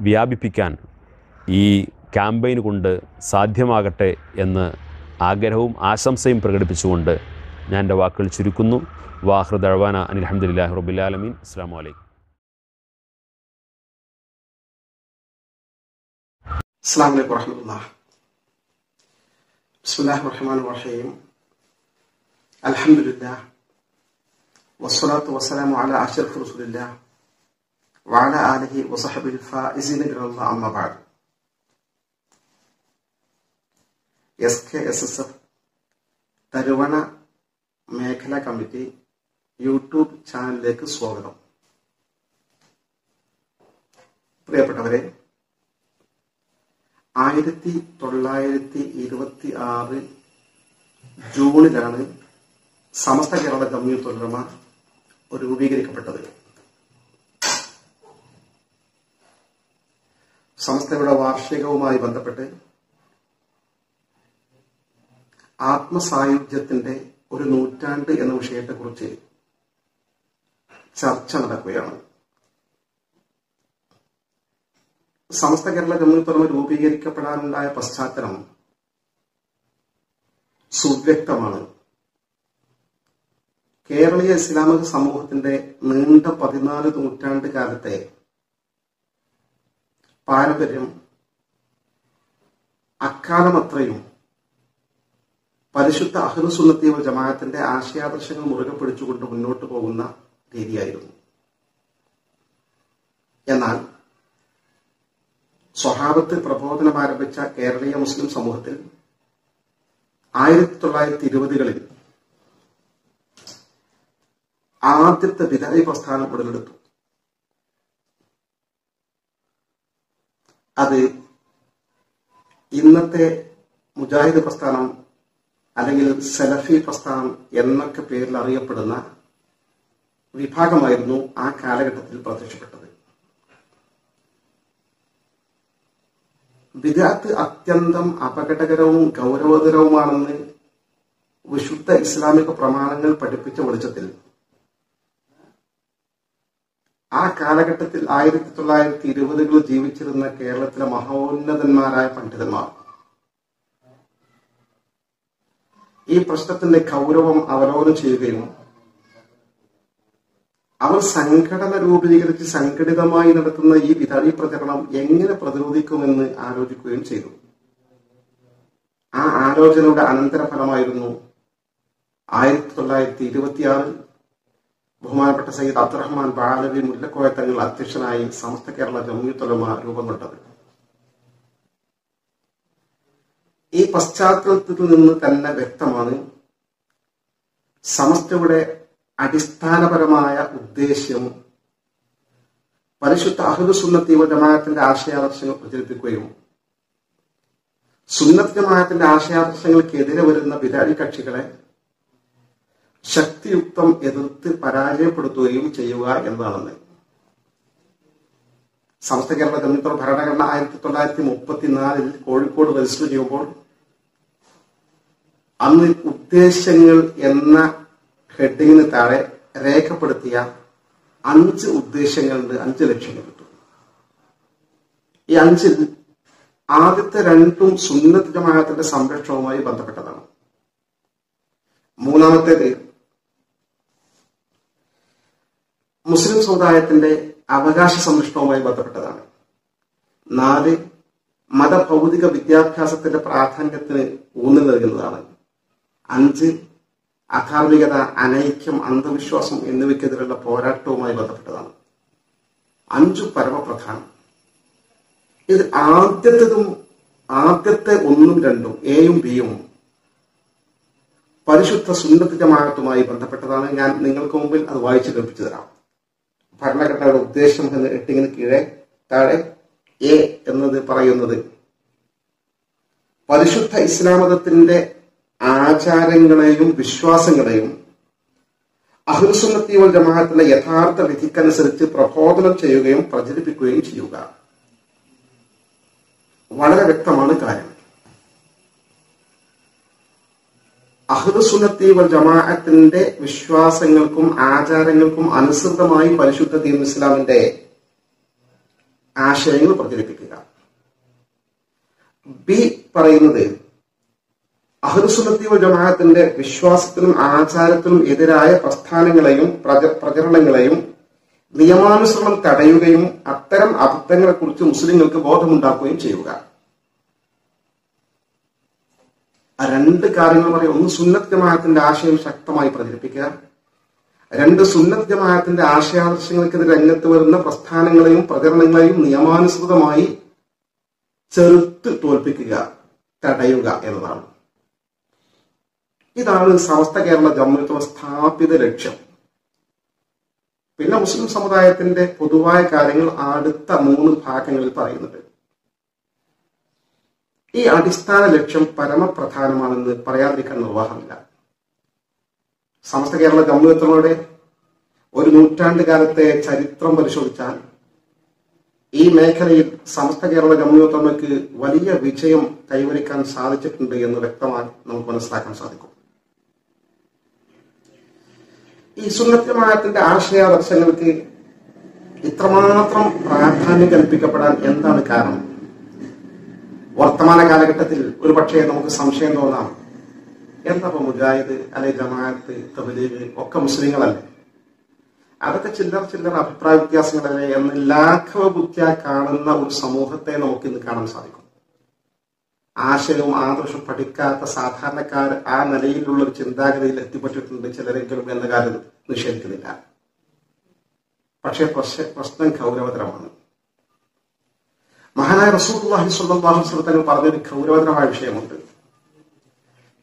വ്യാപിപ്പിക്കാൻ ഈ ക്യാമ്പയിൻ കൊണ്ട് സാധ്യമാകട്ടെ എന്ന് ആഗ്രഹവും ആശംസയും പ്രകടിപ്പിച്ചുകൊണ്ട് ഞാൻ എൻ്റെ വാക്കുകൾ ചുരുക്കുന്നു. വാഖിറു ദഅ്വാന അനിൽ ഹംദുലില്ലാഹി റബ്ബിൽ ആലമീൻ. അസ്സലാമു അലൈക്കും. അസ്സലാമു അലൈക്കും വറഹ്മത്തുള്ളാഹി. ബിസ്മില്ലാഹിർ റഹ്മാനിർ റഹീം. അൽഹംദുലില്ലാഹ് വസ്സലാത്തു വസ്സലാമു അലാ അഷ്റഫി റസൂലില്ലാഹ് വഅലാ ആലിഹി വസഹ്ബിഹിൽ ഫായിസീന ബിറല്ലാഹി അമ്മാ ബഅദ്. SKSSF തരുവണ മേഖലാ കമ്മിറ്റി യൂട്യൂബ് ചാനലിലേക്ക് സ്വാഗതം. പ്രിയപ്പെട്ടവരെ, 1926 ജൂണിലാണ് സമസ്ത കേരള ജമിയത്തുൽ ഉലമ രൂപീകരിക്കപ്പെട്ടത്. സംസ്ഥയുടെ വാർഷികവുമായി ബന്ധപ്പെട്ട് ആത്മസായുജ്യത്തിന്റെ ഒരു നൂറ്റാണ്ട് എന്ന വിഷയത്തെക്കുറിച്ച് ചർച്ച നടക്കുകയാണ്. സമസ്ത കേരള ജംഇയ്യത്തുൽ രൂപീകരിക്കപ്പെടാനുണ്ടായ പശ്ചാത്തലം സുവ്യക്തമാണ്. കേരളീയ ഇസ്ലാമിക സമൂഹത്തിന്റെ നീണ്ട 14 നൂറ്റാണ്ട് കാലത്തെ പാരമ്പര്യം അക്കാലമത്രയും പരിശുദ്ധ അഹ്ലു സുന്നത്തി വൽ ജമാഅത്തിന്റെ ആശയാദർശങ്ങൾ മുറുകെ പിടിച്ചുകൊണ്ട് മുന്നോട്ട് പോകുന്ന രീതിയായിരുന്നു. എന്നാൽ സ്വഹാബത്ത് പ്രബോധനം ആരംഭിച്ച കേരളീയ മുസ്ലിം സമൂഹത്തിൽ 1920-കളിൽ ആദ്യത്തെ ബിദ്അഈ പ്രസ്ഥാനം ഉടലെടുത്തു. അത് ഇന്നത്തെ മുജാഹിദ് പ്രസ്ഥാനം അല്ലെങ്കിൽ സലഫി പ്രസ്ഥാനം എന്നൊക്കെ പേരിൽ അറിയപ്പെടുന്ന വിഭാഗമായിരുന്നു ആ കാലഘട്ടത്തിൽ പ്രത്യക്ഷപ്പെട്ടത്. ബിദ്അത്ത് അത്യന്തം അപകടകരവും ഗൗരവതരവുമാണെന്ന് വിശുദ്ധ ഇസ്ലാമിക പ്രമാണങ്ങൾ പഠിപ്പിച്ച വെളിച്ചത്തിൽ ആ കാലഘട്ടത്തിൽ 1920-കളിൽ ജീവിച്ചിരുന്ന കേരളത്തിലെ മഹോന്നതന്മാരായ പണ്ഡിതന്മാർ ഈ പ്രശ്നത്തിന്റെ ഗൗരവം അവലോകനം ചെയ്യുകയും അവർ സംഘടന രൂപീകരിച്ച് സംഘടിതമായി നടത്തുന്ന ഈ ബിദ്അഈ പ്രചരണം എങ്ങനെ പ്രതിരോധിക്കുമെന്ന് ആലോചിക്കുകയും ചെയ്തു. ആ ആലോചനയുടെ അനന്തരഫലമായിരുന്നു 1926-ൽ ബഹുമാനപ്പെട്ട സയ്യിദ് അബ്ദുറഹ്മാൻ ബാലവി മുല്ലക്കോയ തങ്ങൾ അധ്യക്ഷനായി സമസ്ത കേരള ജംഇയ്യത്തുൽ ഉലമ രൂപം കൊണ്ടത്. ഈ പശ്ചാത്തലത്തിൽ നിന്ന് തന്നെ വ്യക്തമാണ് സമസ്തയുടെ അടിസ്ഥാനപരമായ ഉദ്ദേശ്യം പരിശുദ്ധ അഹ്ലു സുന്നത്തി വൽ ജമാഅത്തിന്റെ ആശയാദർശങ്ങൾ പ്രചരിപ്പിക്കുകയും സുന്നത്ത് ജമാഅത്തിന്റെ ആശയാദർശങ്ങൾക്കെതിരെ വരുന്ന ബിദ്അഈ കക്ഷികളെ ശക്തിയുക്തം എതിർത്ത് പരാജയപ്പെടുത്തുകയും ചെയ്യുക എന്നതാണെന്ന്. സമസ്ത കേരള ജംഇയ്യത്തുൽ ഭരണഘടന 1934-ൽ കോഴിക്കോട് രജിസ്റ്റർ ചെയ്യുമ്പോൾ അന്ന് ഉദ്ദേശ്യങ്ങൾ എന്ന ഹെഡിങ്ങിന് താഴെ രേഖപ്പെടുത്തിയ 5 ഉദ്ദേശ്യങ്ങളുണ്ട്, 5 ലക്ഷ്യങ്ങളുണ്ട്. ഈ 5-ൽ ആദ്യത്തെ 2ഉം സുന്നത്ത് ജമാഅത്തിന്റെ സംരക്ഷണവുമായി ബന്ധപ്പെട്ടതാണ്. മൂന്നാമത്തേത് മുസ്ലിം സമുദായത്തിന്റെ അവകാശ സംരക്ഷണവുമായി ബന്ധപ്പെട്ടതാണ്. 4 മതഭൗതിക വിദ്യാഭ്യാസത്തിന്റെ പ്രാധാന്യത്തിന് ഊന്നൽ നൽകുന്നതാണ്. 5 അധാർമികത, അനൈക്യം, അന്ധവിശ്വാസം എന്നിവയ്ക്കെതിരെയുള്ള പോരാട്ടവുമായി ബന്ധപ്പെട്ടതാണ്. 5 പരമപ്രധാനം. ഇത് ആദ്യത്തെ 1ഉം 2ഉം എയും ബിയും പരിശുദ്ധ സുന്നത്ത് ജമാഅത്തുമായി ബന്ധപ്പെട്ടതാണ്. ഞാൻ നിങ്ങൾക്ക് മുമ്പിൽ അത് വായിച്ചു കേൾപ്പിച്ചു തരാം. ഭരണഘടനയുടെ ഉദ്ദേശം എന്ന ഹെഡിങ്ങിന് കീഴെ താഴെ എ എന്നത് പറയുന്നത് പരിശുദ്ധ ഇസ്ലാം മതത്തിന്റെ ആചാരങ്ങളെയും വിശ്വാസങ്ങളെയും അഹ്ലു സുന്നത്തി വൽ ജമാഅത്തിന്റെ യഥാർത്ഥ വിധിക്കനുസരിച്ച് പ്രബോധനം ചെയ്യുകയും പ്രചരിപ്പിക്കുകയും ചെയ്യുക. വളരെ വ്യക്തമാണ് കാര്യം. അഹ്ലു സുന്നത്തി വൽ ജമാഅത്തിന്റെ വിശ്വാസങ്ങൾക്കും ആചാരങ്ങൾക്കും അനുസൃതമായി പരിശുദ്ധ ദീൻ ഇസ്ലാമിന്റെ ആശയങ്ങൾ പ്രചരിപ്പിക്കുക. ബി പറയുന്നത് അഹ്ലു സുന്നത്തി വൽ ജമാഅത്തിന്റെ വിശ്വാസത്തിനും ആചാരത്തിനും എതിരായ പ്രസ്ഥാനങ്ങളെയും പ്രചരണങ്ങളെയും നിയമാനുസരണം തടയുകയും അത്തരം അബദ്ധങ്ങളെക്കുറിച്ച് മുസ്ലിങ്ങൾക്ക് ബോധമുണ്ടാക്കുകയും ചെയ്യുക. ആ 2 കാര്യങ്ങൾ പറയും. 1 സുന്നത്ത് ജമാഅത്തിന്റെ ആശയം ശക്തമായി പ്രചരിപ്പിക്കുക. 2 സുന്നത്ത് ജമാഅത്തിന്റെ ആശയാദർശങ്ങൾക്കെതിരെ രംഗത്ത് വരുന്ന പ്രസ്ഥാനങ്ങളെയും പ്രചരണങ്ങളെയും നിയമാനുസൃതമായി ചെറുത്ത് തോൽപ്പിക്കുക, തടയുക എന്നതാണ്. ഇതാണ് സമസ്ത കേരള ജംഇയ്യത്തുൽ സ്ഥാപിത ലക്ഷ്യം. പിന്നെ മുസ്ലിം സമുദായത്തിന്റെ പൊതുവായ കാര്യങ്ങൾ അടുത്ത 3 ഭാഗങ്ങളിൽ പറയുന്നുണ്ട്. ഈ അടിസ്ഥാന ലക്ഷ്യം പരമപ്രധാനമാണെന്ന് പറയാതിരിക്കാൻ നിർവാഹമില്ല. സമസ്ത കേരള ജംഇയ്യത്തുകളുടെ 1 നൂറ്റാണ്ട് കാലത്തെ ചരിത്രം പരിശോധിച്ചാൽ ഈ മേഖലയിൽ സമസ്ത കേരള ജംഇയ്യത്തുകൾക്ക് വലിയ വിജയം കൈവരിക്കാൻ സാധിച്ചിട്ടുണ്ട് എന്ന് വ്യക്തമായി നമുക്ക് മനസ്സിലാക്കാൻ സാധിക്കും. ഈ സുന്നത്ത് ജമാഅത്തിന്റെ ആശയാദർശങ്ങൾക്ക് ഇത്രമാത്രം പ്രാധാന്യം കൽപ്പിക്കപ്പെടാൻ എന്താണ് കാരണം? വർത്തമാന കാലഘട്ടത്തിൽ ഒരു പക്ഷേ നമുക്ക് സംശയം തോന്നാം, എന്താ മുജാഹിദ് അല്ലെ ജമാഅത്ത് തബ്ലീഗ് ഒക്കെ മുസ്ലിങ്ങളല്ലേ, അതൊക്കെ ചില്ലറ അഭിപ്രായ വ്യത്യാസങ്ങളല്ലേ എന്ന് ലാഘവ ബുദ്ധിയ കാണുന്ന ഒരു സമൂഹത്തെ നമുക്ക് ഇന്ന് കാണാൻ സാധിക്കും. ആശയവും ആദർശവും പഠിക്കാത്ത സാധാരണക്കാർ ആ നിലയിലുള്ള ഒരു ചിന്താഗതിയിൽ എത്തിപ്പെട്ടിട്ടുണ്ട് ചിലരെങ്കിലും എന്ന കാര്യം നിഷേധിക്കുന്നില്ല. പക്ഷേ പ്രശ്നം ഗൗരവതരമാണ്. മഹാനായ റസൂലുള്ളാഹി സ്വല്ലല്ലാഹു അലൈഹി വസല്ലം പറഞ്ഞൊരു ഗൗരവതരമായ വിഷയമുണ്ട്.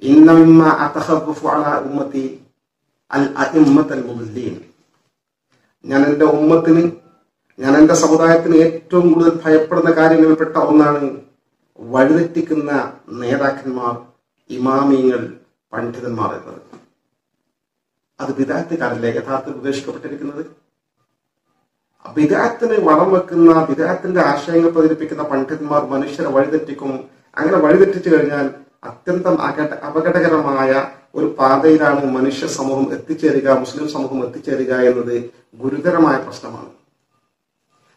ഇന്ന മിമ്മ അതഖബ്ബു അലാ ഉമ്മത്തി അൽ അഇമ്മത്തുൽ മുദ്ല്ലീൻ. ഞാൻ എന്റെ സമുദായത്തിന് ഏറ്റവും കൂടുതൽ ഭയപ്പെടുന്ന കാര്യങ്ങളിൽപ്പെട്ട ഒന്നാണ് വഴിതെറ്റിക്കുന്ന നേതാക്കന്മാർ, ഇമാമിയങ്ങൾ, പണ്ഡിതന്മാർ എന്നത്. അത് ബിദ്അത്തുകാരല്ലേ യഥാർത്ഥത്തിൽ ഉദ്ദേശിക്കപ്പെട്ടിരിക്കുന്നത്? ബിദ്അത്തിന് വളം വെക്കുന്ന, ബിദ്അത്തിന്റെ ആശയങ്ങൾ പ്രചരിപ്പിക്കുന്ന പണ്ഡിതന്മാർ മനുഷ്യരെ വഴിതെറ്റിക്കും. അങ്ങനെ വഴിതെറ്റിച്ചു കഴിഞ്ഞാൽ അത്യന്തം അപകടകരമായ ഒരു പാതയിലാണ് മനുഷ്യ സമൂഹം എത്തിച്ചേരുക, മുസ്ലിം സമൂഹം എത്തിച്ചേരുക എന്നത് ഗുരുതരമായ പ്രശ്നമാണ്.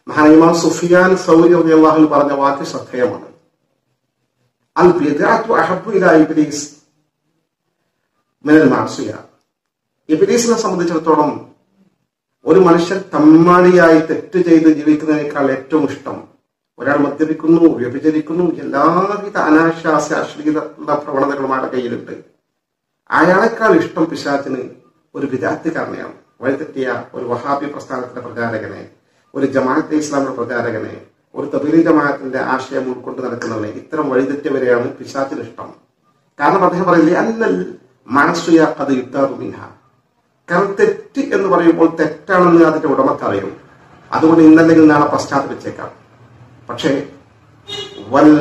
മഹാനായ ഇമാം സുഫിയാൻ സൗരി റളിയല്ലാഹു അൻഹു പറഞ്ഞ വാക്ക് ശ്രദ്ധേയമാണ്. അൽ ബിദ്അത്തു അഹബ്ബു ഇലാ ഇബ്ലീസ് മിനൽ മഅസിയ. ഇബ്ലീസിനെ സംബന്ധിച്ചിടത്തോളം ഒരു മനുഷ്യൻ തമ്മാടിയായി തെറ്റ് ചെയ്ത് ജീവിക്കുന്നതിനേക്കാൾ ഏറ്റവും ഇഷ്ടം ഒരാൾ മദ്യപിക്കുന്നു, വ്യഭിചരിക്കുന്നു, എല്ലാവിധ അനാശാസ്യ അശ്ലീല പ്രവണതകളും അയാളുടെ കയ്യിലുണ്ട്. അയാളെക്കാൾ ഇഷ്ടം പിശാചിന് ഒരു ബിദ്അത്തുകാരനെയാണ്. വഴിതെറ്റിയ ഒരു വഹാബി പ്രസ്ഥാനത്തിന്റെ പ്രചാരകനെ, ഒരു ജമാഅത്തെ ഇസ്ലാമിന്റെ പ്രചാരകനെ, ഒരു തബ്ലീഗ് ജമാഅത്തിന്റെ ആശയം ഉൾക്കൊണ്ട് നടക്കുന്നവനെ, ഇത്തരം വഴിതെറ്റിയവരെയാണ് പിശാചിന് ഇഷ്ടം. കാരണം അദ്ദേഹം പറയില്ലേ, അല്ലൽ മഅസിയ ഖദ് യുദ്ദാറു മിൻഹാ. കാരണം തെറ്റ് എന്ന് പറയുമ്പോൾ തെറ്റാണെന്ന് അതിന്റെ ഉടമക്കറിയും. അതുകൊണ്ട് ഇന്നല്ലെങ്കിൽ നാളെ പശ്ചാത്തപിച്ചേക്കാം. പക്ഷേ വൽ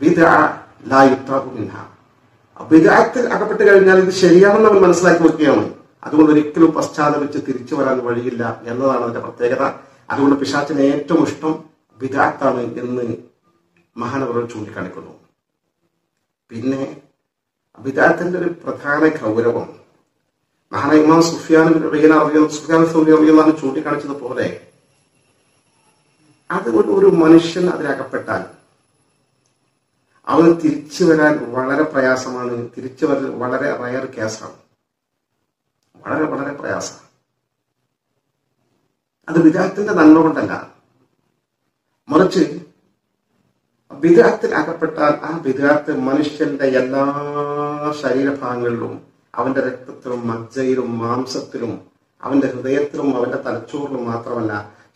ബിദ്അ ലാ യുദ്ദാറു മിൻഹാ. ബിദ്അത്തിൽ അകപ്പെട്ട് കഴിഞ്ഞാൽ ഇത് ശരിയാണെന്ന് അവൻ മനസ്സിലാക്കി വെക്കുകയാണ്. അതുകൊണ്ട് ഒരിക്കലും പശ്ചാത്തപിച്ച് തിരിച്ചു വരാൻ വഴിയില്ല എന്നതാണ് അതിന്റെ പ്രത്യേകത. അതുകൊണ്ട് പിശാചിന് ഏറ്റവും ഇഷ്ടം ബിദ്അത്താണ് എന്ന് മഹാനവറുകൾ ചൂണ്ടിക്കാണിക്കുന്നു. പിന്നെ ബിദ്അത്തിന്റെ ഒരു പ്രധാന ഗൗരവം മഹാനായ ഇമാം സുഫിയാൻ സൗരി റളിയല്ലാഹു അൻഹു ചൂണ്ടിക്കാണിച്ചതുപോലെ അത് ഒരു മനുഷ്യൻ അതിലകപ്പെട്ടാൽ അവന് തിരിച്ചു വരാൻ വളരെ പ്രയാസമാണ്. തിരിച്ചു വരൽ വളരെ റയർ കേസാണ്, വളരെ വളരെ പ്രയാസം. അത് ബിദ്അത്തിന്റെ നന്മ കൊണ്ടല്ല, മറിച്ച് ബിദ്അത്തിൽ അകപ്പെട്ടാൽ ആ ബിദ്അത്ത് മനുഷ്യന്റെ എല്ലാ ശരീരഭാഗങ്ങളിലും, അവന്റെ രക്തത്തിലും മജ്ജയിലും മാംസത്തിലും അവന്റെ ഹൃദയത്തിലും അവന്റെ തലച്ചോറിലും മാത്രമല്ല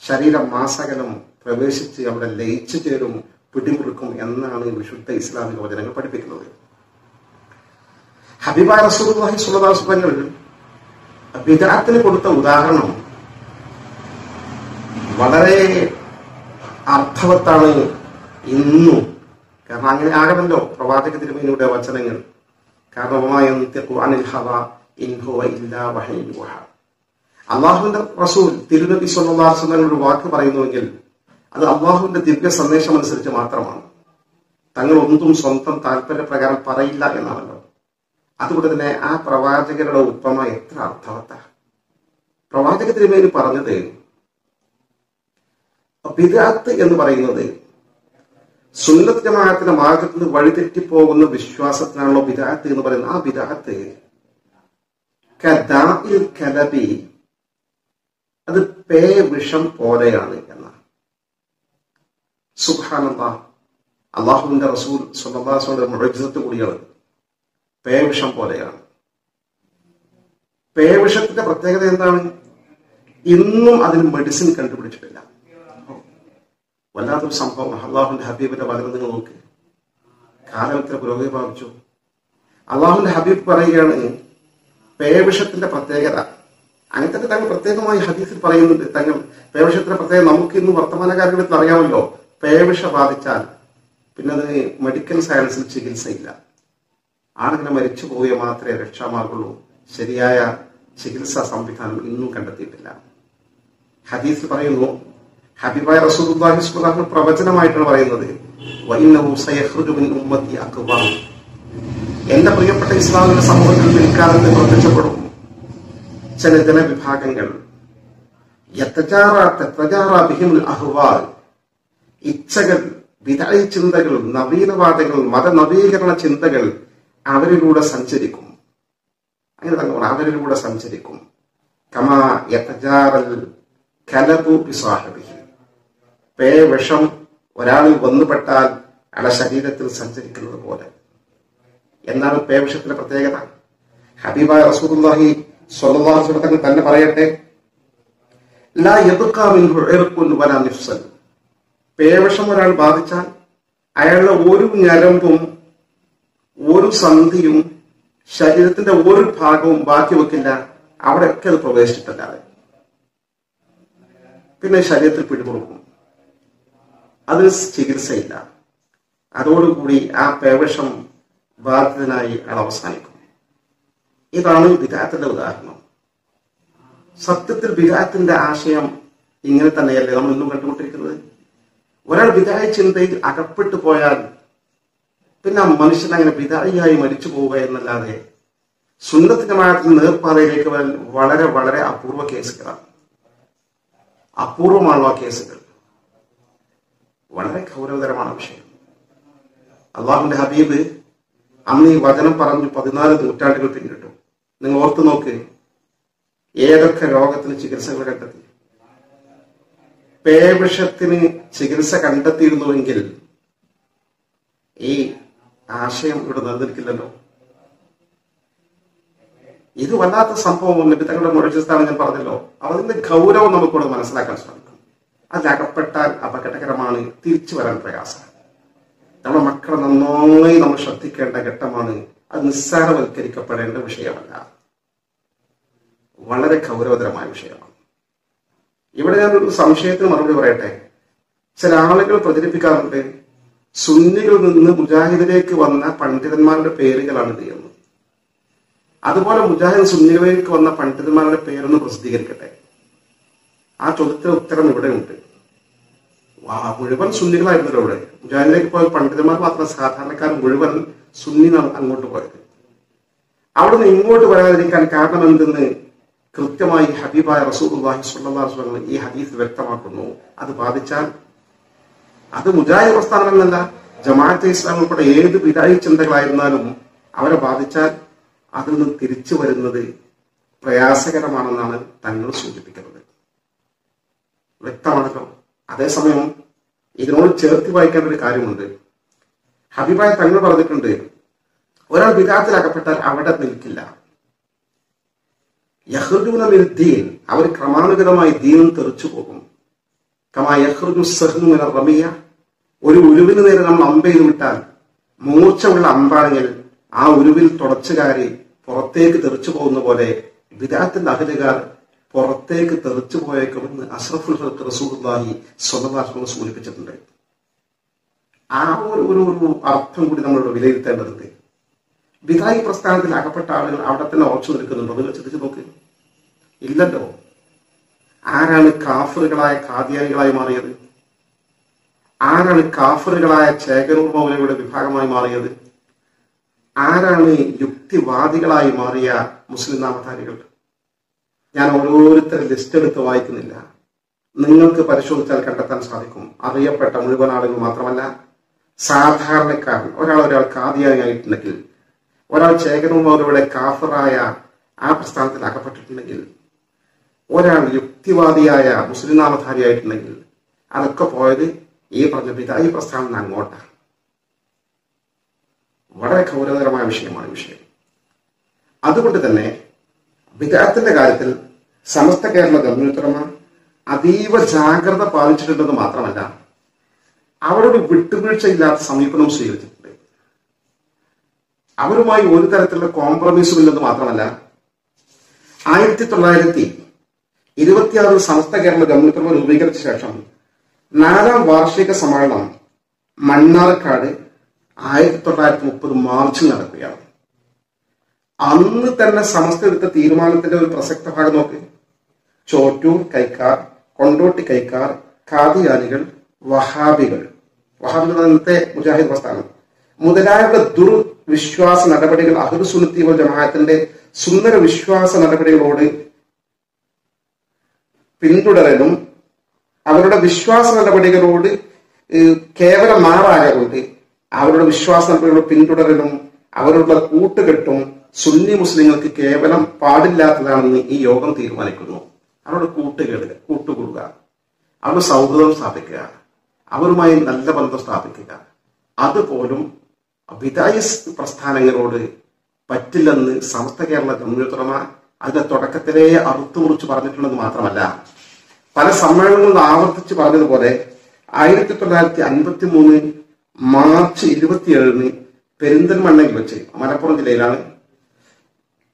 ശരീരമാസകലം പ്രവേശിച്ച് അവിടെ ലയിച്ചു ചേരും, പിടിമുറുക്കും എന്നാണ് വിശുദ്ധ ഇസ്ലാമിക വചനങ്ങൾ പഠിപ്പിക്കുന്നത്. ഹബീബായ റസൂലുള്ളാഹി സ്വല്ലല്ലാഹു അലൈഹി വസല്ലം ബിദ്അത്തിന് കൊടുത്ത ഉദാഹരണം വളരെ അർത്ഥവത്താണ് ഇന്നും. കാരണം അങ്ങനെ ആകണമല്ലോ പ്രവാചക തിരുമേനിയുടെ വചനങ്ങൾ. കാരണം അള്ളാഹുവിന്റെ റസൂൽ തിരുനബി സ്വല്ലല്ലാഹു അലൈഹി വസല്ലം ഒരു വാക്ക് പറയുന്നുവെങ്കിൽ അത് അള്ളാഹുവിന്റെ ദിവ്യ സന്ദേശം അനുസരിച്ച് മാത്രമാണ്. തങ്ങൾ ഒന്നും സ്വന്തം താല്പര്യപ്രകാരം പറയില്ല എന്നാണല്ലോ. അതുകൊണ്ട് തന്നെ ആ പ്രവാചകരുടെ ഉപമ എത്ര അർത്ഥവത്ത. പ്രവാചക തിരുമേനി പറഞ്ഞത് ബിദ്അത്ത് എന്ന് പറയുന്നത് സുന്നത്ത് ജമാഅത്തിന്റെ മാർഗത്തിൽ നിന്ന് വഴിതെറ്റിപ്പോകുന്ന വിശ്വാസത്തിനാണല്ലോ ബിദ്അത്ത് എന്ന് പറയുന്നത്. ആ ബിദ്അത്ത് കദാഇൽ കലബി, അത് പേ വിഷം പോലെയാണ് എന്ന. സുബ്ഹാനല്ലാഹ്, അള്ളാഹുവിന്റെ റസൂൽ സ്വല്ലല്ലാഹു അലൈഹി വസല്ലം മുഅ്ജിസത്ത് കൂടിയാണ്. പേ വിഷം പോലെയാണ്. പേ വിഷത്തിന്റെ പ്രത്യേകത എന്താണ്? ഇന്നും അതിന് മെഡിസിൻ കണ്ടുപിടിച്ചിട്ടില്ല. വല്ലാത്തൊരു സംഭവം. അള്ളാഹുവിന്റെ ഹബീബിന്റെ വചനം നിങ്ങൾ നോക്ക്, കാലത്തിന് പുരോഗതി പ്രാപിച്ചു. അള്ളാഹുവിന്റെ ഹബീബ് പറയുകയാണ് പേവിഷത്തിന്റെ പ്രത്യേകത. അങ്ങനെ തന്നെ തങ്ങൾ പ്രത്യേകമായി ഹദീസിൽ പറയുന്നുണ്ട്. തങ്ങൾ പേവിഷത്തിന്റെ പ്രത്യേകത നമുക്ക് ഇന്ന് വർത്തമാനകാലങ്ങളിൽ അറിയാമല്ലോ. പേവിഷ ബാധിച്ചാൽ പിന്നെ അത് മെഡിക്കൽ സയൻസിൽ ചികിത്സയില്ല. ആളിങ്ങനെ മരിച്ചു പോവുക മാത്രമേ രക്ഷാമാർഗുള്ളൂ. ശരിയായ ചികിത്സാ സംവിധാനം ഇന്നും കണ്ടെത്തിയിട്ടില്ല. ഹദീസിൽ പറയുന്നു, ഹബീബായ റസൂലുള്ളാഹി സ്വല്ലല്ലാഹു അലൈഹി വസല്ലം പ്രവചനമായിട്ടാണ് പറയുന്നത്, വഇന്നഹു സയഖ്റുജു മിൻ ഉമ്മത്തി അഖ്വാം. എന്റെ പ്രിയപ്പെട്ട ഇസ്ലാമിക സമൂഹത്തിൽ പിൽക്കാലത്ത് പ്രത്യക്ഷപ്പെടും ചില ജനവിഭാഗങ്ങൾ ഇച്ഛകൾ, വിദഅ ചിന്തകൾ, നവീനവാദങ്ങൾ, മതനവീകരണ ചിന്തകൾ അവരിലൂടെ സഞ്ചരിക്കും. അങ്ങനെ തന്നെ അവരിലൂടെ സഞ്ചരിക്കും. കമാ യതജാറൽ കലബു ബിസാഹിബിഹി, പേവിഷം ഒരാളിൽ വന്നുപെട്ടാൽ അയാളുടെ ശരീരത്തിൽ സഞ്ചരിക്കുന്നത് പോലെ. എന്നാണ് പേവിഷത്തിന്റെ പ്രത്യേകത. ഹബീബായ റസൂലുള്ളാഹി സ്വല്ലല്ലാഹു അലൈഹി വസല്ലം തങ്ങൾ തന്നെ പറയട്ടെ, ലാ യബ്ഖാ മിൻഹു ഇർഖുൻ വലാ നിഫ്സൻ, പേവിഷം ഒരാൾ ബാധിച്ചാൽ അയാളുടെ ഒരു ഞരമ്പും ഒരു സന്ധിയും ശരീരത്തിന്റെ ഒരു ഭാഗവും ബാക്കി വെക്കില്ല, അവിടെയൊക്കെ അത് പ്രവേശിച്ചിട്ടല്ലാതെ. പിന്നെ ശരീരത്തിൽ പിടികൊടുക്കും, അത് ചികിത്സയില്ല. അതോടുകൂടി ആ പേവിഷം ബാധിതനായി അയാൾ അവസാനിക്കും. ഇതാണ് ബിദഅത്തിന്റെ ഉദാഹരണം. സത്യത്തിൽ ബിദഅത്തിന്റെ ആശയം ഇങ്ങനെ തന്നെയല്ലേ നമ്മൾ ഇന്നും കണ്ടുകൊണ്ടിരിക്കുന്നത്. ഒരാൾ ബിദഅ ചിന്തയിൽ അകപ്പെട്ടു പോയാൽ പിന്നെ ആ മനുഷ്യൻ അങ്ങനെ ബിദഅയായി മരിച്ചു പോവുക എന്നല്ലാതെ സുന്നത്ത് ജമാഅത്തിന്റെ നേർപ്പാതയിലേക്ക് വരാൻ വളരെ വളരെ അപൂർവ കേസുകളാണ്. അപൂർവമാണ് ആ കേസുകൾ. വളരെ ഗൗരവതരമാണ് വിഷയം. അള്ളാഹുവിന്റെ ഹബീബ് അന്ന് ഈ വചനം പറഞ്ഞു 14 നൂറ്റാണ്ടുകൾ പിന്നിട്ടു. നിങ്ങൾ ഓർത്തു നോക്ക്, ഏതൊക്കെ രോഗത്തിന് ചികിത്സകൾ കണ്ടെത്തി. പേവിഷത്തിന് ചികിത്സ കണ്ടെത്തിയിരുന്നുവെങ്കിൽ ഈ ആശയം ഇവിടെ നിലനിൽക്കില്ലല്ലോ. ഇത് വല്ലാത്ത സംഭവം. നബി തങ്ങളുടെ മുഴജിസ്ഥാനം ഞാൻ പറഞ്ഞല്ലോ, അതിന്റെ ഗൗരവം നമുക്കിവിടെ മനസ്സിലാക്കാൻ സാധിക്കും. അതിലകപ്പെട്ടാൽ അപകടകരമാണ്, തിരിച്ചു വരാൻ പ്രയാസം. നമ്മുടെ മക്കളെ നന്നായി നമ്മൾ ശ്രദ്ധിക്കേണ്ട ഘട്ടമാണ്. അത് നിസ്സാരവൽക്കരിക്കപ്പെടേണ്ട വിഷയമല്ല, വളരെ ഗൗരവതരമായ വിഷയമാണ്. ഇവിടെ ഞാനൊരു സംശയത്തിന് മറുപടി പറയട്ടെ. ചില ആളുകൾ പ്രചരിപ്പിക്കാറുണ്ട്, സുന്നികളിൽ നിന്ന് മുജാഹിദിലേക്ക് വന്ന പണ്ഡിതന്മാരുടെ പേരുകളാണ് ഇത് എന്ന്. അതുപോലെ മുജാഹിദ് സുന്നികളിലേക്ക് വന്ന പണ്ഡിതന്മാരുടെ പേരൊന്ന് പ്രസിദ്ധീകരിക്കട്ടെ. ആ ചോദ്യത്തിന് ഉത്തരം ഇവിടെ ഉണ്ട്. മുഴുവൻ സുന്നികളായിരുന്നല്ലോ ഇവിടെ. മുജാഹിദിലേക്ക് പോയ പണ്ഡിതന്മാർ മാത്രം, സാധാരണക്കാർ മുഴുവൻ സുന്നിനാണ് അങ്ങോട്ട് പോയത്. അവിടുന്ന് ഇങ്ങോട്ട് വരാതിരിക്കാൻ കാരണം എന്തെന്ന് കൃത്യമായി ഹബീബായ റസൂലുള്ളാഹി സ്വല്ലല്ലാഹു അലൈഹി വസല്ലം ഈ ഹദീസ് വ്യക്തമാക്കുന്നു. അത് ബാധിച്ചാൽ അത് മുജാഹിദ് പ്രസ്ഥാനം എന്നല്ല, ജമാഅത്തെ ഇസ്ലാം ഉൾപ്പെടെ ഏത് ബിദഅ ചിന്തകളായിരുന്നാലും അവരെ ബാധിച്ചാൽ അതിൽ നിന്ന് തിരിച്ചു വരുന്നത് പ്രയാസകരമാണെന്നാണ് തങ്ങൾ സൂചിപ്പിക്കുന്നത്. വ്യക്തമാണല്ലോ. അതേസമയം ഇതിനോട് ചേർത്ത് വായിക്കേണ്ട ഒരു കാര്യമുണ്ട്. ഹബീബായ തങ്ങൾ പറഞ്ഞിട്ടുണ്ട്, ഒരാൾ ബിദഅത്തിൽ അകപ്പെട്ടാൽ അവിടെ നിൽക്കില്ല. യഖ്റുജൂന മിൻ ദീൻ, അവർ ക്രമാനുഗതമായി ദീനും തെറിച്ചു പോകും. കമാ യഖ്റുജു സഹ്മു മിന റമിയ, ഒരു ഉരുവിന് നേരെ നമ്മൾ അമ്പെയ്ത് വിട്ടാൽ മൂർച്ചയുള്ള അമ്പാണെങ്കിൽ ആ ഉരുവിൽ തുടച്ചുകാരി പുറത്തേക്ക് തെറിച്ചു പോകുന്ന പോലെ ബിദഅത്തിന്റെ അഹലുകാർ പുറത്തേക്ക് തെറിച്ചു പോയേക്കുമെന്ന് അഷ്റഫുൽ ഖൽഖ് റസൂലുള്ളാഹി സ്വല്ലല്ലാഹു അലൈഹി വസല്ലം സൂചിപ്പിച്ചിട്ടുണ്ട്. ആ ഒരു അർത്ഥം കൂടി നമ്മൾ വിലയിരുത്തേണ്ടതുണ്ട്. ബിദഅ പ്രസ്ഥാനത്തിൽ അകപ്പെട്ട ആളുകൾ അവിടെ തന്നെ ഉറച്ചു നിൽക്കുന്നുണ്ടോ? നിങ്ങൾ ചിന്തിച്ചു നോക്ക്. ഇല്ലല്ലോ. ആരാണ് കാഫറുകളായ ഖാദിയാനികളായി മാറിയത്? ആരാണ് കാഫറുകളായ ചേകനൂർ മൗലവിയുടെ വിഭാഗമായി മാറിയത്? ആരാണ് യുക്തിവാദികളായി മാറിയ മുസ്ലിം നാമധാരികൾ? ഞാൻ ഓരോരുത്തരും ലിസ്റ്റ് എടുത്ത് വായിക്കുന്നില്ല. നിങ്ങൾക്ക് പരിശോധിച്ചാൽ കണ്ടെത്താൻ സാധിക്കും. അറിയപ്പെട്ട മുഴുവൻ ആളുകൾ മാത്രമല്ല, സാധാരണക്കാരൻ ഒരാൾ ഖാദിയായിട്ടുണ്ടെങ്കിൽ, ഒരാൾ ചേകനൂർ മൗലവിയുടെ കാഫറായ ആ പ്രസ്ഥാനത്തിൽ അകപ്പെട്ടിട്ടുണ്ടെങ്കിൽ, ഒരാൾ യുക്തിവാദിയായ മുസ്ലിം നാമധാരിയായിട്ടുണ്ടെങ്കിൽ, അതൊക്കെ പോയത് ഈ പറഞ്ഞ ബിദഅ പ്രസ്ഥാനം അങ്ങോട്ടാണ്. വളരെ ഗൗരവതരമായ വിഷയമാണ് വിഷയം. അതുകൊണ്ട് തന്നെ ബിദഅത്തിന്റെ കാര്യത്തിൽ സമസ്ത കേരള ജംഇയ്യത്തുൽ അതീവ ജാഗ്രത പാലിച്ചിട്ടുണ്ടെന്ന് മാത്രമല്ല, അവരോട് വിട്ടുവീഴ്ചയില്ലാത്ത സമീപനം സ്വീകരിച്ചിട്ടുണ്ട്. അവരുമായി ഒരു തരത്തിലുള്ള കോംപ്രമൈസും ഇല്ലെന്ന് മാത്രമല്ല, 1926 സമസ്ത കേരള ജംഇയ്യത്തുൽ രൂപീകരിച്ച ശേഷം 4ാം വാർഷിക സമ്മേളനം മണ്ണാർക്കാട് 1930 മാർച്ചിൽ നടക്കുകയാണ്. അന്ന് തന്നെ സമസ്ത എടുത്ത തീരുമാനത്തിന്റെ ഒരു പ്രസക്ത ഭാഗം നോക്ക്. ചോറ്റൂർ കൈക്കാർ, കൊണ്ടോട്ടി കൈക്കാർ, ഖാദിയാനികൾ, വഹാബികൾ അന്നത്തെ മുജാഹിദ് പ്രസ്ഥാനം മുതലായവരുടെ ദുർവിശ്വാസ നടപടികൾ അഹ്ലു സുന്നത്തി വൽ ജമാഅത്തിന്റെ സുന്ദര വിശ്വാസ നടപടികളോട് പിന്തുടരലും അവരുടെ വിശ്വാസ നടപടികളോട് കേവലം മാറാകൊണ്ട് അവരുടെ വിശ്വാസ നടപടികളോട് പിന്തുടരലും അവരുടെ കൂട്ടുകെട്ടും സുന്നി മുസ്ലിങ്ങൾക്ക് കേവലം പാടില്ലാത്തതാണെന്ന് ഈ യോഗം തീരുമാനിക്കുന്നു. അവരുടെ കൂട്ടുകൂടുക, അവരുടെ സൗഹൃദം സ്ഥാപിക്കുക, അവരുമായി നല്ല ബന്ധം സ്ഥാപിക്കുക, അതുപോലും ബിദായി പ്രസ്ഥാനങ്ങളോട് പറ്റില്ലെന്ന് സമസ്ത കേരള ജംഇയ്യത്തുൽ ഉലമ അതിന്റെ തുടക്കത്തിലേ അറുത്തുമുറിച്ച് പറഞ്ഞിട്ടുണ്ടെന്ന് മാത്രമല്ല, പല സമ്മേളനങ്ങളും ആവർത്തിച്ച് പറഞ്ഞതുപോലെ 1953 മാർച്ച് 27 പെരിന്തൽമണ്ണയിൽ വെച്ച്, മലപ്പുറം ജില്ലയിലാണ്,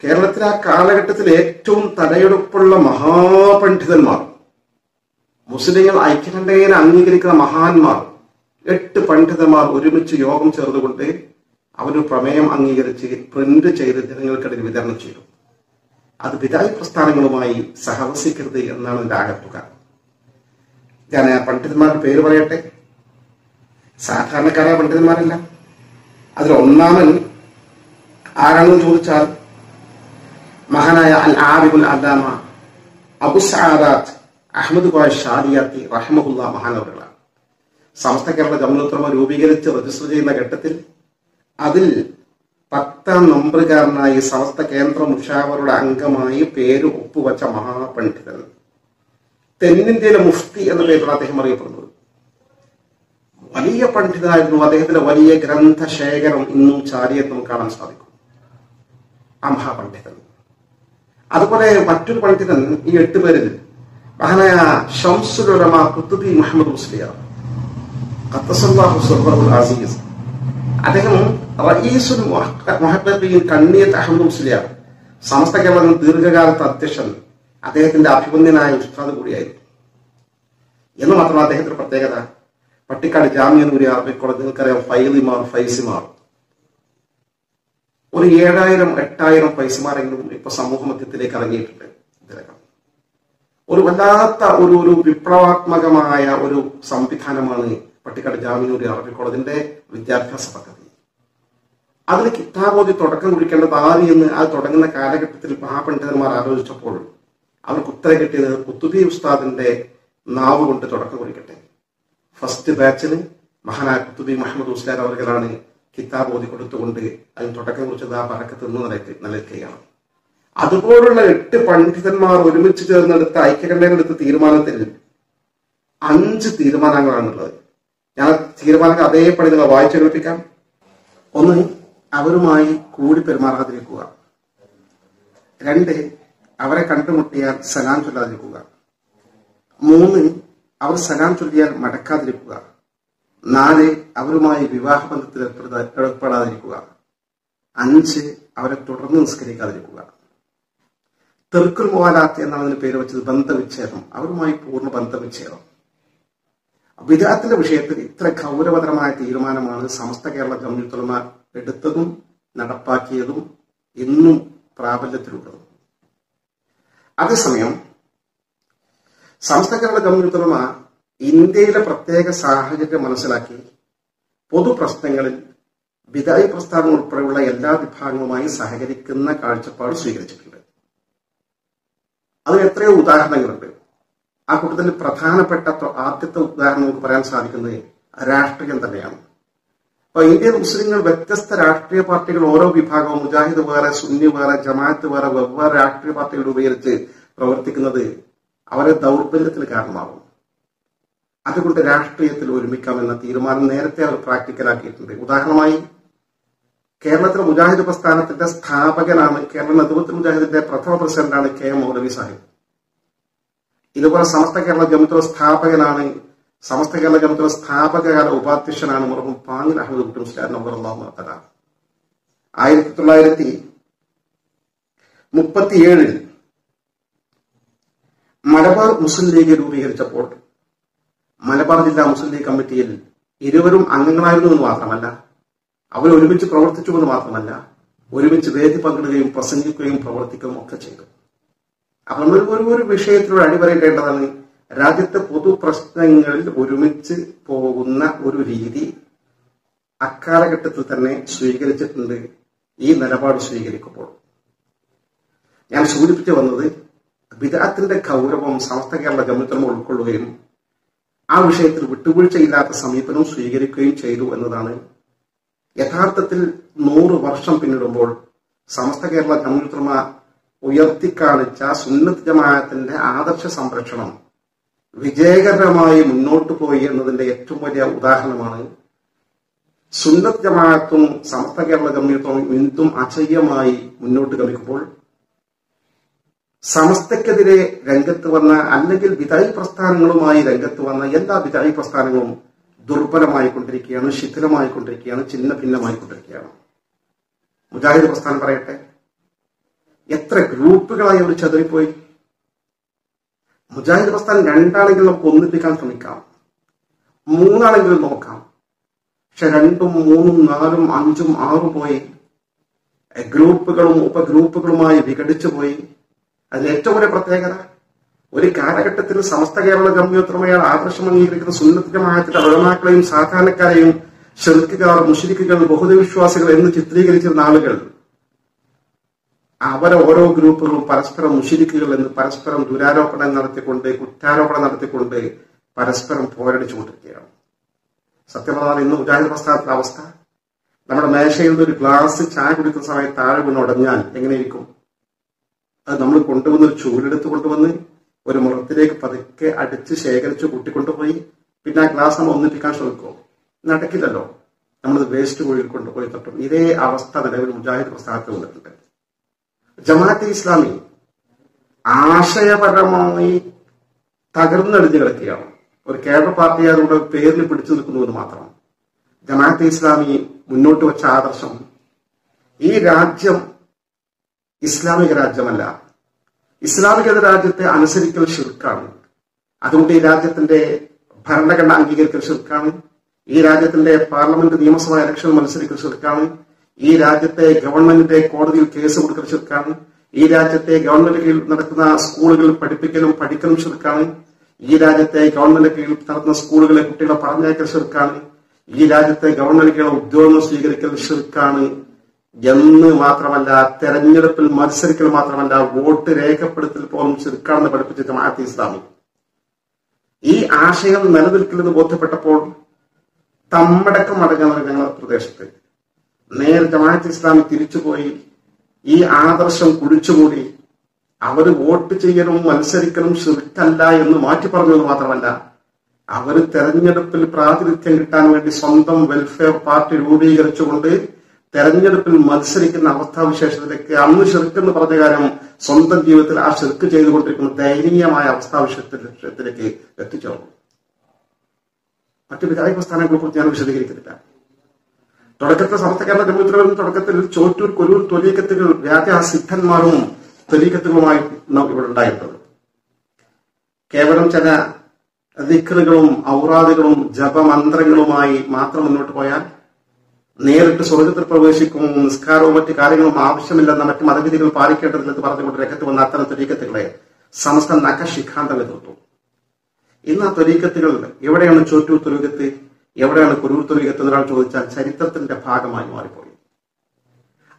കേരളത്തിലെ ആ കാലഘട്ടത്തിൽ ഏറ്റവും തലയെടുപ്പുള്ള മഹാപണ്ഡിതന്മാർ, മുസ്ലിങ്ങൾ ഐക്യകണ്ഠേന അംഗീകരിക്കുന്ന മഹാന്മാർ, 8 പണ്ഡിതന്മാർ ഒരുമിച്ച് യോഗം ചേർന്നുകൊണ്ട് അവരൊരു പ്രമേയം അംഗീകരിച്ച് പ്രിന്റ് ചെയ്ത് ജനങ്ങൾക്കിടയിൽ വിതരണം ചെയ്തു. അത് ബിദായി പ്രസ്ഥാനങ്ങളുമായി സഹവസിക്കരുത് എന്നാണ് എന്റെ ആകത്തുക. ഞാൻ പണ്ഡിതന്മാരുടെ പേര് പറയട്ടെ. സാധാരണക്കാരായ പണ്ഡിതന്മാരല്ല. അതിൽ ഒന്നാമൻ ആരാണെന്ന് ചോദിച്ചാൽ മഹാനായ അൽ ആബിബുൽ അല്ലാമ അബു സഅദാത്ത് അഹമ്മദ് കോയ ഷാദിയാത്തി റഹ്മഹുല്ലാ മഹാനവറുകളാണ്. സമസ്ത കേരള ജംഇയ്യത്തുൽ ഉലമ രൂപീകരിച്ച് രജിസ്റ്റർ ചെയ്യുന്ന ഘട്ടത്തിൽ അതിൽ 10ാം നമ്പറുകാരനായി സമസ്ത കേന്ദ്ര മുഷാവറുടെ അംഗമായി പേര് ഒപ്പുവച്ച മഹാപണ്ഡിതൻ, തെന്നിന്ത്യയിലെ മുഫ്തി എന്ന പേരിലാണ് അദ്ദേഹം അറിയപ്പെടുന്നത്. വലിയ പണ്ഡിതനായിരുന്നു. അദ്ദേഹത്തിന്റെ വലിയ ഗ്രന്ഥശേഖരം ഇന്നും ചാരിയത്ത് നമുക്ക് കാണാൻ സാധിക്കും. ആ മഹാപണ്ഡിതൻ. അതുപോലെ മറ്റൊരു പണ്ഡിതൻ ഈ 8 പേരിൽ മഹാനായ ശംസുൽ ഉലമ ഖുത്ബി മുഹമ്മദ് മുസ്ലിയാർ ഖദ്ദസല്ലാഹു സിർറഹുൽ അസീസ്. അദ്ദേഹം റഈസുൽ മുഹഖഖീൻ കണ്ണിയത്ത് അഹമ്മദ് മുസ്ലിയാർ, സമസ്ത കേരളത്തിൽ ദീർഘകാലത്തെ അധ്യക്ഷൻ, അദ്ദേഹത്തിന്റെ അഭിമന്യനായ ഉസ്താദ് കൂടിയായിരുന്നു. എന്ന് മാത്രമല്ല അദ്ദേഹത്തിന്റെ പ്രത്യേകത, പട്ടിക്കാട് ജാമിഅ നൂരിയ അറബിക് കോളേജ് നിങ്ങൾക്കറിയാം, ഫൈസിമാർ ഒരു 7000-8000 ഫൈസിമാരെങ്കിലും ഇപ്പൊ സമൂഹ മധ്യത്തിലേക്ക് ഇറങ്ങിയിട്ടുണ്ട്. ഇതിലൊക്കെ ഒരു വല്ലാത്ത ഒരു വിപ്ലവാത്മകമായ ഒരു സംവിധാനമാണ് പട്ടിക്കാട് ജാമിഅ നൂരിയ അറബിക് കോളേജിന്റെ വിദ്യാഭ്യാസ പദ്ധതി. അതിന് കിതാബോധി തുടക്കം കുറിക്കേണ്ടത് ആര് എന്ന് അത് തുടങ്ങുന്ന കാലഘട്ടത്തിൽ മഹാപണ്ഡിതന്മാർ ആലോചിച്ചപ്പോൾ അവർക്ക് ഉത്തരം കിട്ടിയത് ഖുത്ബി ഉസ്താദിന്റെ നാവ് കൊണ്ട് തുടക്കം കുറിക്കട്ടെ. ഫസ്റ്റ് ബാച്ചിന് മഹാനായ ഖുത്ബി മുഹമ്മദ് മുസ്ലിയാർ അവർകളാണ് കിതാബ് ഓതി കൊടുത്തുകൊണ്ട് അതിന് തുടക്കം കുറിച്ചത്. ആ പറക്കത്ത് നിന്ന് നിലനിൽക്കുകയാണ്. അതുപോലുള്ള 8 പണ്ഡിതന്മാർ ഒരുമിച്ച് ചേർന്നെടുത്ത ഐക്യകണ്ഠേനെടുത്ത തീരുമാനത്തിൽ 5 തീരുമാനങ്ങളാണുള്ളത്. ഞാൻ തീരുമാനങ്ങൾ അതേപടി നിങ്ങൾ വായിച്ചു കേൾപ്പിക്കാം. 1, അവരുമായി കൂടി പെരുമാറാതിരിക്കുക. 2, അവരെ കണ്ടുമുട്ടിയാൽ സലാം ചൊല്ലാതിരിക്കുക. 3, അവർ സലാം ചൊല്ലിയാൽ മടക്കാതിരിക്കുക. 4, അവരുമായി വിവാഹബന്ധത്തിൽ ഏർപ്പെടാതിരിക്കുക. 5, അവരെ തുടർന്ന് നിസ്കരിക്കാതിരിക്കുക. തെർക്കുൽ മുവാലാത്ത് എന്നാണ് അതിന് പേര് വെച്ചത്, ബന്ധവിച്ഛേദം. അവരുമായി പൂർണ്ണ ബന്ധവിച്ഛേദം. ബിദ്അത്തിന്റെ വിഷയത്തിൽ ഇത്ര ഗൗരവതരമായ തീരുമാനമാണ് സമസ്ത കേരള ജംഇയ്യത്തുൽ ഉലമ എടുത്തതും നടപ്പാക്കിയതും ഇന്നും പ്രാബല്യത്തിലുള്ളതും. അതേസമയം സമസ്ത കേരള ജംഇയ്യത്തുൽ ഉലമ ഇന്ത്യയിലെ പ്രത്യേക സാഹചര്യം മനസ്സിലാക്കി പൊതു പ്രശ്നങ്ങളിൽ ബിദഅി പ്രസ്ഥാനം ഉൾപ്പെടെയുള്ള എല്ലാ വിഭാഗങ്ങളുമായി സഹകരിക്കുന്ന കാഴ്ചപ്പാട് സ്വീകരിച്ചിട്ടുണ്ട്. അതിന് എത്രയോ ഉദാഹരണങ്ങളുണ്ട്. ആ കൂട്ടത്തിൽ പ്രധാനപ്പെട്ട ആദ്യത്തെ ഉദാഹരണം നമുക്ക് പറയാൻ സാധിക്കുന്നത് രാഷ്ട്രീയം തന്നെയാണ്. അപ്പൊ ഇന്ത്യൻ മുസ്ലിങ്ങൾ വ്യത്യസ്ത രാഷ്ട്രീയ പാർട്ടികൾ, ഓരോ വിഭാഗവും മുജാഹിദ് വേറെ, സുന്നി വേറെ, ജമാഅത്ത് വേറെ, വെവ്വേറെ രാഷ്ട്രീയ പാർട്ടികൾ ഉപയോഗിച്ച് പ്രവർത്തിക്കുന്നത് അവരെ ദൗർബല്യത്തിന് കാരണമാകും. അതുകൊണ്ട് രാഷ്ട്രീയത്തിൽ ഒരുമിക്കാമെന്ന തീരുമാനം നേരത്തെ അവർ പ്രാക്ടിക്കലാക്കിയിട്ടുണ്ട്. ഉദാഹരണമായി കേരളത്തിലെ മുജാഹിദ് പ്രസ്ഥാനത്തിന്റെ സ്ഥാപകനാണ്, കേരള നദുവത്തുൽ മുജാഹിദിന്റെ പ്രഥമ പ്രസിഡന്റാണ് കെ എം മൗലവി സാഹിബ്. ഇതുപോലെ സമസ്ത കേരള ജംഇയ്യത്തുൽ സ്ഥാപകനാണ്, സമസ്ത കേരള ജംഇയ്യത്തുൽ സ്ഥാപകകാല ഉപാധ്യക്ഷനാണ് മർഹൂം പാങ്ങിൽ അഹമ്മദ് കുട്ടി മുസ്ലിയാർ നവ്വറല്ലാഹു തആല. 1937 മലബാർ മുസ്ലിം ലീഗ് രൂപീകരിച്ചപ്പോൾ മലബാർ ജില്ലാ മുസ്ലിം ലീഗ് കമ്മിറ്റിയിൽ ഇരുവരും അംഗങ്ങളായിരുന്നു എന്ന് മാത്രമല്ല, അവർ ഒരുമിച്ച് പ്രവർത്തിച്ചു എന്ന് മാത്രമല്ല, ഒരുമിച്ച് വേദി പങ്കിടുകയും പ്രസംഗിക്കുകയും പ്രവർത്തിക്കുകയും ഒക്കെ ചെയ്തു. അപ്പൊ നമ്മൾ ഒരു വിഷയത്തിലൂടെ അടിവരയിടേണ്ടതാണ്. രാജ്യത്തെ പൊതു പ്രശ്നങ്ങളിൽ ഒരുമിച്ച് പോകുന്ന ഒരു രീതി അക്കാലഘട്ടത്തിൽ തന്നെ സ്വീകരിച്ചിട്ടുണ്ട്. ഈ നിലപാട് സ്വീകരിക്കുമ്പോൾ ഞാൻ സൂചിപ്പിച്ചു വന്നത് ബിദ്അത്തിന്റെ ഗൗരവം സമസ്ത കേരള ജംഇയ്യത്തുൽ ഉലമ ഉൾക്കൊള്ളുകയും ആ വിഷയത്തിൽ വിട്ടുവീഴ്ചയില്ലാത്ത സമീപനം സ്വീകരിക്കുകയും ചെയ്തു എന്നതാണ് യഥാർത്ഥത്തിൽ 100 വർഷം പിന്നിടുമ്പോൾ സമസ്ത കേരള ജംഇയ്യത്തുൽ ഉലമ ഉയർത്തിക്കാണിച്ച സുന്നത്ത് ജമാഅത്തിന്റെ ആദർശ സംരക്ഷണം വിജയകരമായി മുന്നോട്ട് പോയി എന്നതിന്റെ ഏറ്റവും വലിയ ഉദാഹരണമാണ് സുന്നത്ത് ജമാഅത്തും സമസ്ത കേരള ജംഇയ്യത്തും ഇന്നും അജയ്യമായി മുന്നോട്ട് ഗമിക്കുമ്പോൾ സമസ്തക്കെതിരെ രംഗത്ത് വന്ന അല്ലെങ്കിൽ ബിദഅി പ്രസ്ഥാനങ്ങളുമായി രംഗത്ത് വന്ന എല്ലാ ബിദഅി പ്രസ്ഥാനങ്ങളും ദുർബലമായി കൊണ്ടിരിക്കുകയാണ്, ശിഥിലമായി കൊണ്ടിരിക്കുകയാണ്, ചിഹ്ന ഭിന്നമായി കൊണ്ടിരിക്കുകയാണ്. മുജാഹിദ് പ്രസ്ഥാനം പറയട്ടെ, എത്ര ഗ്രൂപ്പുകളായി അവർ ചതുറിപ്പോയി. മുജാഹിദ് പ്രസ്ഥാനം 2 നമുക്ക് ഒന്നിപ്പിക്കാൻ ശ്രമിക്കാം, 3 നോക്കാം. പക്ഷെ 2, 3, 4, 5, 6 പോയി. ഗ്രൂപ്പുകളും ഉപഗ്രൂപ്പുകളുമായി വിഘടിച്ചു പോയി. അതിൽ ഏറ്റവും വലിയ പ്രത്യേകത, ഒരു കാലഘട്ടത്തിൽ സമസ്ത കേരള ജംഇയ്യത്തുൽ ഉലമയുടെ ആദർശം അംഗീകരിക്കുന്ന സുന്നത്ത് ജമാഅത്തിന്റെ ഉലമാക്കളെയും സാധാരണക്കാരെയും ശിർക്കുകാർ, മുശ്രിക്കുകൾ, ബഹുദൈവവിശ്വാസികൾ എന്ന് ചിത്രീകരിച്ചിരുന്ന ആളുകൾ അവരെ ഓരോ ഗ്രൂപ്പുകളും പരസ്പരം മുശ്രിക്കുകൾ എന്ന് പരസ്പരം ദുരാരോപണം നടത്തിക്കൊണ്ട്, കുറ്റാരോപണം നടത്തിക്കൊണ്ട് പരസ്പരം പോരടിച്ചുകൊണ്ടിരിക്കുകയാണ്. സത്യം പറഞ്ഞാൽ ഇന്ന് മുജാഹിദ് പ്രസ്ഥാനത്തിന്റെ അവസ്ഥ, നമ്മുടെ മേശയിൽ നിന്ന് ഒരു ഗ്ലാസ് ചായ കുടിക്കുന്ന സമയത്ത് താഴെ വീണ് ഉടഞ്ഞാൽ എങ്ങനെയിരിക്കും? അത് നമ്മൾ കൊണ്ടുവന്നൊരു ചൂലെടുത്ത് കൊണ്ടുവന്ന് ഒരു മുറത്തിലേക്ക് പതുക്കെ അടിച്ച് ശേഖരിച്ച് കൂട്ടിക്കൊണ്ടുപോയി പിന്നെ ആ ഗ്ലാസ് നമ്മൾ ഒന്നിപ്പിക്കാൻ ശ്രമിക്കുമോ? നടക്കില്ലല്ലോ. നമ്മളത് വേസ്റ്റ് കുഴിയിൽ കൊണ്ടുപോയി തട്ടും. ഇതേ അവസ്ഥ നിലവിൽ മുജാഹിദ് പ്രസ്ഥാനത്തിൽ വന്നിട്ടുണ്ട്. ജമാഅത്തെ ഇസ്ലാമി ആശയപരമായി തകർന്നടിഞ്ഞു കിടക്കുകയാണ്. ഒരു കേഡർ പാർട്ടി ആയതുകൊണ്ട് പേരിൽ പിടിച്ചു നിൽക്കുന്നുവെന്ന് മാത്രം. ജമാഅത്തെ ഇസ്ലാമി മുന്നോട്ട് വെച്ച ആദർശം, ഈ രാജ്യം ഇസ്ലാമിക രാജ്യമല്ല, ഇസ്ലാമിക രാജ്യത്തെ അനുസരിക്കൽ ശിർക്കാണ്. അതുകൊണ്ട് ഈ രാജ്യത്തിന്റെ ഭരണഘടന അംഗീകരിക്കൽ ശിർക്കാണ്, ഈ രാജ്യത്തിന്റെ പാർലമെന്റ് നിയമസഭാ ഇലക്ഷൻ മത്സരിക്കൽ ശിർക്കാണ്, ഈ രാജ്യത്തെ ഗവൺമെന്റിന്റെ കോടതിയിൽ കേസ് കൊടുക്കൽ ശിർക്കാണ്, ഈ രാജ്യത്തെ ഗവൺമെന്റ് കീഴിൽ നടക്കുന്ന സ്കൂളുകളിൽ പഠിപ്പിക്കലും പഠിക്കലും ശിർക്കാണ്, ഈ രാജ്യത്തെ ഗവൺമെന്റ് കീഴിൽ നടത്തുന്ന സ്കൂളുകളിലെ കുട്ടികളെ പറഞ്ഞയക്കൽ ശിർക്കാണ്, ഈ രാജ്യത്തെ ഗവൺമെന്റ് കീഴിൽ ഉദ്യോഗങ്ങൾ സ്വീകരിക്കൽ ശിർക്കാണ് എന്ന് മാത്രമല്ല, തെരഞ്ഞെടുപ്പിൽ മത്സരിക്കൽ മാത്രമല്ല, വോട്ട് രേഖപ്പെടുത്തൽ പോലും ശിർക്കാണെന്ന് പഠിപ്പിച്ച ജമാഅത്തെ ഇസ്ലാമി ഈ ആശയം നിലനിൽക്കില്ലെന്ന് ബോധ്യപ്പെട്ടപ്പോൾ തമ്മടക്കം അടങ്ങുന്ന ഞങ്ങളുടെ പ്രദേശത്ത് നേരെ ജമാഅത്തെ ഇസ്ലാമി തിരിച്ചുപോയി ഈ ആദർശം കുഴിച്ചുകൂടി അവര് വോട്ട് ചെയ്യലും മത്സരിക്കലും ശിർക്കല്ല എന്ന് മാറ്റി പറഞ്ഞത് മാത്രമല്ല, അവര് തെരഞ്ഞെടുപ്പിൽ പ്രാതിനിധ്യം കിട്ടാൻ വേണ്ടി സ്വന്തം വെൽഫെയർ പാർട്ടി രൂപീകരിച്ചുകൊണ്ട് തെരഞ്ഞെടുപ്പിൽ മത്സരിക്കുന്ന അവസ്ഥാവിശേഷത്തിലേക്ക് അന്ന് ശിർക്ക് പറഞ്ഞ കാര്യം സ്വന്തം ജീവിതത്തിൽ ആ ശിർക്ക് ചെയ്തുകൊണ്ടിരിക്കുന്ന ദയനീയമായ അവസ്ഥാവിശേഷത്തിലേക്ക് എത്തിച്ചേർന്നു. മറ്റു വിചാര പ്രസ്ഥാനങ്ങളെ കുറിച്ച് ഞാൻ വിശദീകരിക്കുന്നില്ല. തുടക്കത്തിൽ സമസ്ത കേരള ജംഇയ്യത്തുൽ ഉലമ തുടക്കത്തിൽ ചോറ്റൂർ, കൊരൂർ ത്വരീഖത്തുകൾ വ്യാജ സിദ്ധന്മാരും ത്വരീഖത്തുകളുമായി ഇവിടെ ഉണ്ടായിരുന്നത്. കേവലം ചില ദിക്റുകളും ഔറാദുകളും ജപമന്ത്രങ്ങളുമായി മാത്രം മുന്നോട്ട് പോയാൽ നേരിട്ട് സ്വർഗത്തിൽ പ്രവേശിക്കും, നിസ്കാരവും മറ്റു കാര്യങ്ങളും ആവശ്യമില്ലെന്ന മറ്റു മതവിധികൾ പാലിക്കേണ്ടതില്ലെന്ന് പറഞ്ഞുകൊണ്ട് രംഗത്ത് വന്ന അത്തരം ത്വരീഖത്തുകളെ സമസ്ത നഖശിഖാന്തം എതിർത്തു. ഇന്ന് ആ ത്വരീഖത്തുകൾ എവിടെയാണ് ചോറ്റൂർ ത്വരീഖത്ത്, എവിടെയാണ് കൊരൂർ ത്വരീഖത്ത് എന്നൊരാൾ ചോദിച്ചാൽ ചരിത്രത്തിന്റെ ഭാഗമായി മാറിപ്പോയി.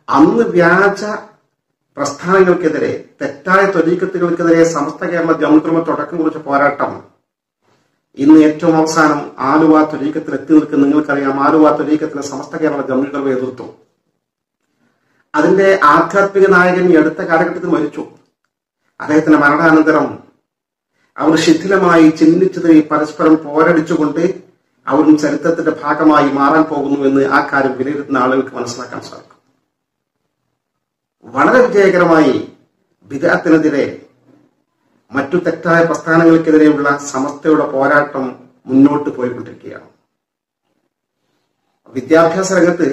അന്ന് വ്യാജ പ്രസ്ഥാനങ്ങൾക്കെതിരെ, തെറ്റായ ത്വരീഖത്തുകൾക്കെതിരെ സമസ്ത കേരള ജംഇയ്യത്തുൽ ഉലമ തുടക്കം കുറിച്ച പോരാട്ടം ഇന്ന് ഏറ്റവും അവസാനം ആലുവ ത്വരീഖത്തിൽ എത്തി നിൽക്കുന്ന നിങ്ങൾക്കറിയാം. ആലുവ ത്വരീഖത്തിലെ സമസ്ത കേരള ജംഇയ്യത്തുൽ ഉലമ എതിർത്തു. അതിന്റെ ആധ്യാത്മിക നായകൻ ഈ അടുത്ത കാലഘട്ടത്തിൽ മരിച്ചു. അദ്ദേഹത്തിന്റെ മരണാനന്തരം അവർ ശിഥിലമായി ചിഹ്നിച്ചത് പരസ്പരം പോരടിച്ചുകൊണ്ട് അവരും ചരിത്രത്തിന്റെ ഭാഗമായി മാറാൻ പോകുന്നുവെന്ന് ആ കാര്യം വിലയിരുത്തുന്ന ആളുകൾക്ക് മനസ്സിലാക്കാൻ സാധിക്കും. വളരെ വിജയകരമായി ബിദ്അത്തിനെതിരെ, മറ്റു തെറ്റായ പ്രസ്ഥാനങ്ങൾക്കെതിരെയുള്ള സമസ്തയുടെ പോരാട്ടം മുന്നോട്ട് പോയിക്കൊണ്ടിരിക്കുകയാണ്. വിദ്യാഭ്യാസ രംഗത്ത്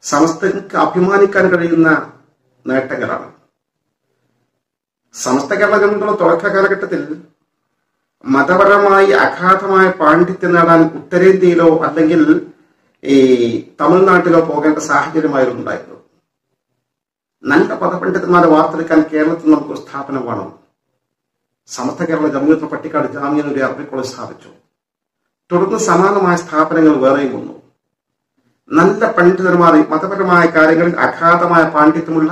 സമസ്തക്ക് അഭിമാനിക്കാൻ കഴിയുന്ന നേട്ടങ്ങളാണ്. സമസ്ത കേരള ജംഇയ്യത്തുൽ ഉലമ തുടക്ക കാലഘട്ടത്തിൽ മതപരമായി അഗാധമായ പാണ്ഡിത്യം നേടാൻ ഉത്തരേന്ത്യയിലോ അല്ലെങ്കിൽ ഈ തമിഴ്നാട്ടിലോ പോകേണ്ട സാഹചര്യമായിരുന്നു ഉണ്ടായിരുന്നത്. നല്ല പദപണ്ഡിതന്മാരെ വാർത്തെടുക്കാൻ കേരളത്തിൽ നമുക്കൊരു സ്ഥാപനം വേണം. സമസ്ത കേരള ജംഇയ്യത്തുൽ പട്ടിക്കാട് ജാമിയ ഒരു അറബി കോളേജ് സ്ഥാപിച്ചു. തുടർന്ന് സമാനമായ സ്ഥാപനങ്ങൾ വേറെയും വന്നു. നല്ല പണ്ഡിതന്മാർ, മതപരമായ കാര്യങ്ങളിൽ അഗാധമായ പാണ്ഡിത്യമുള്ള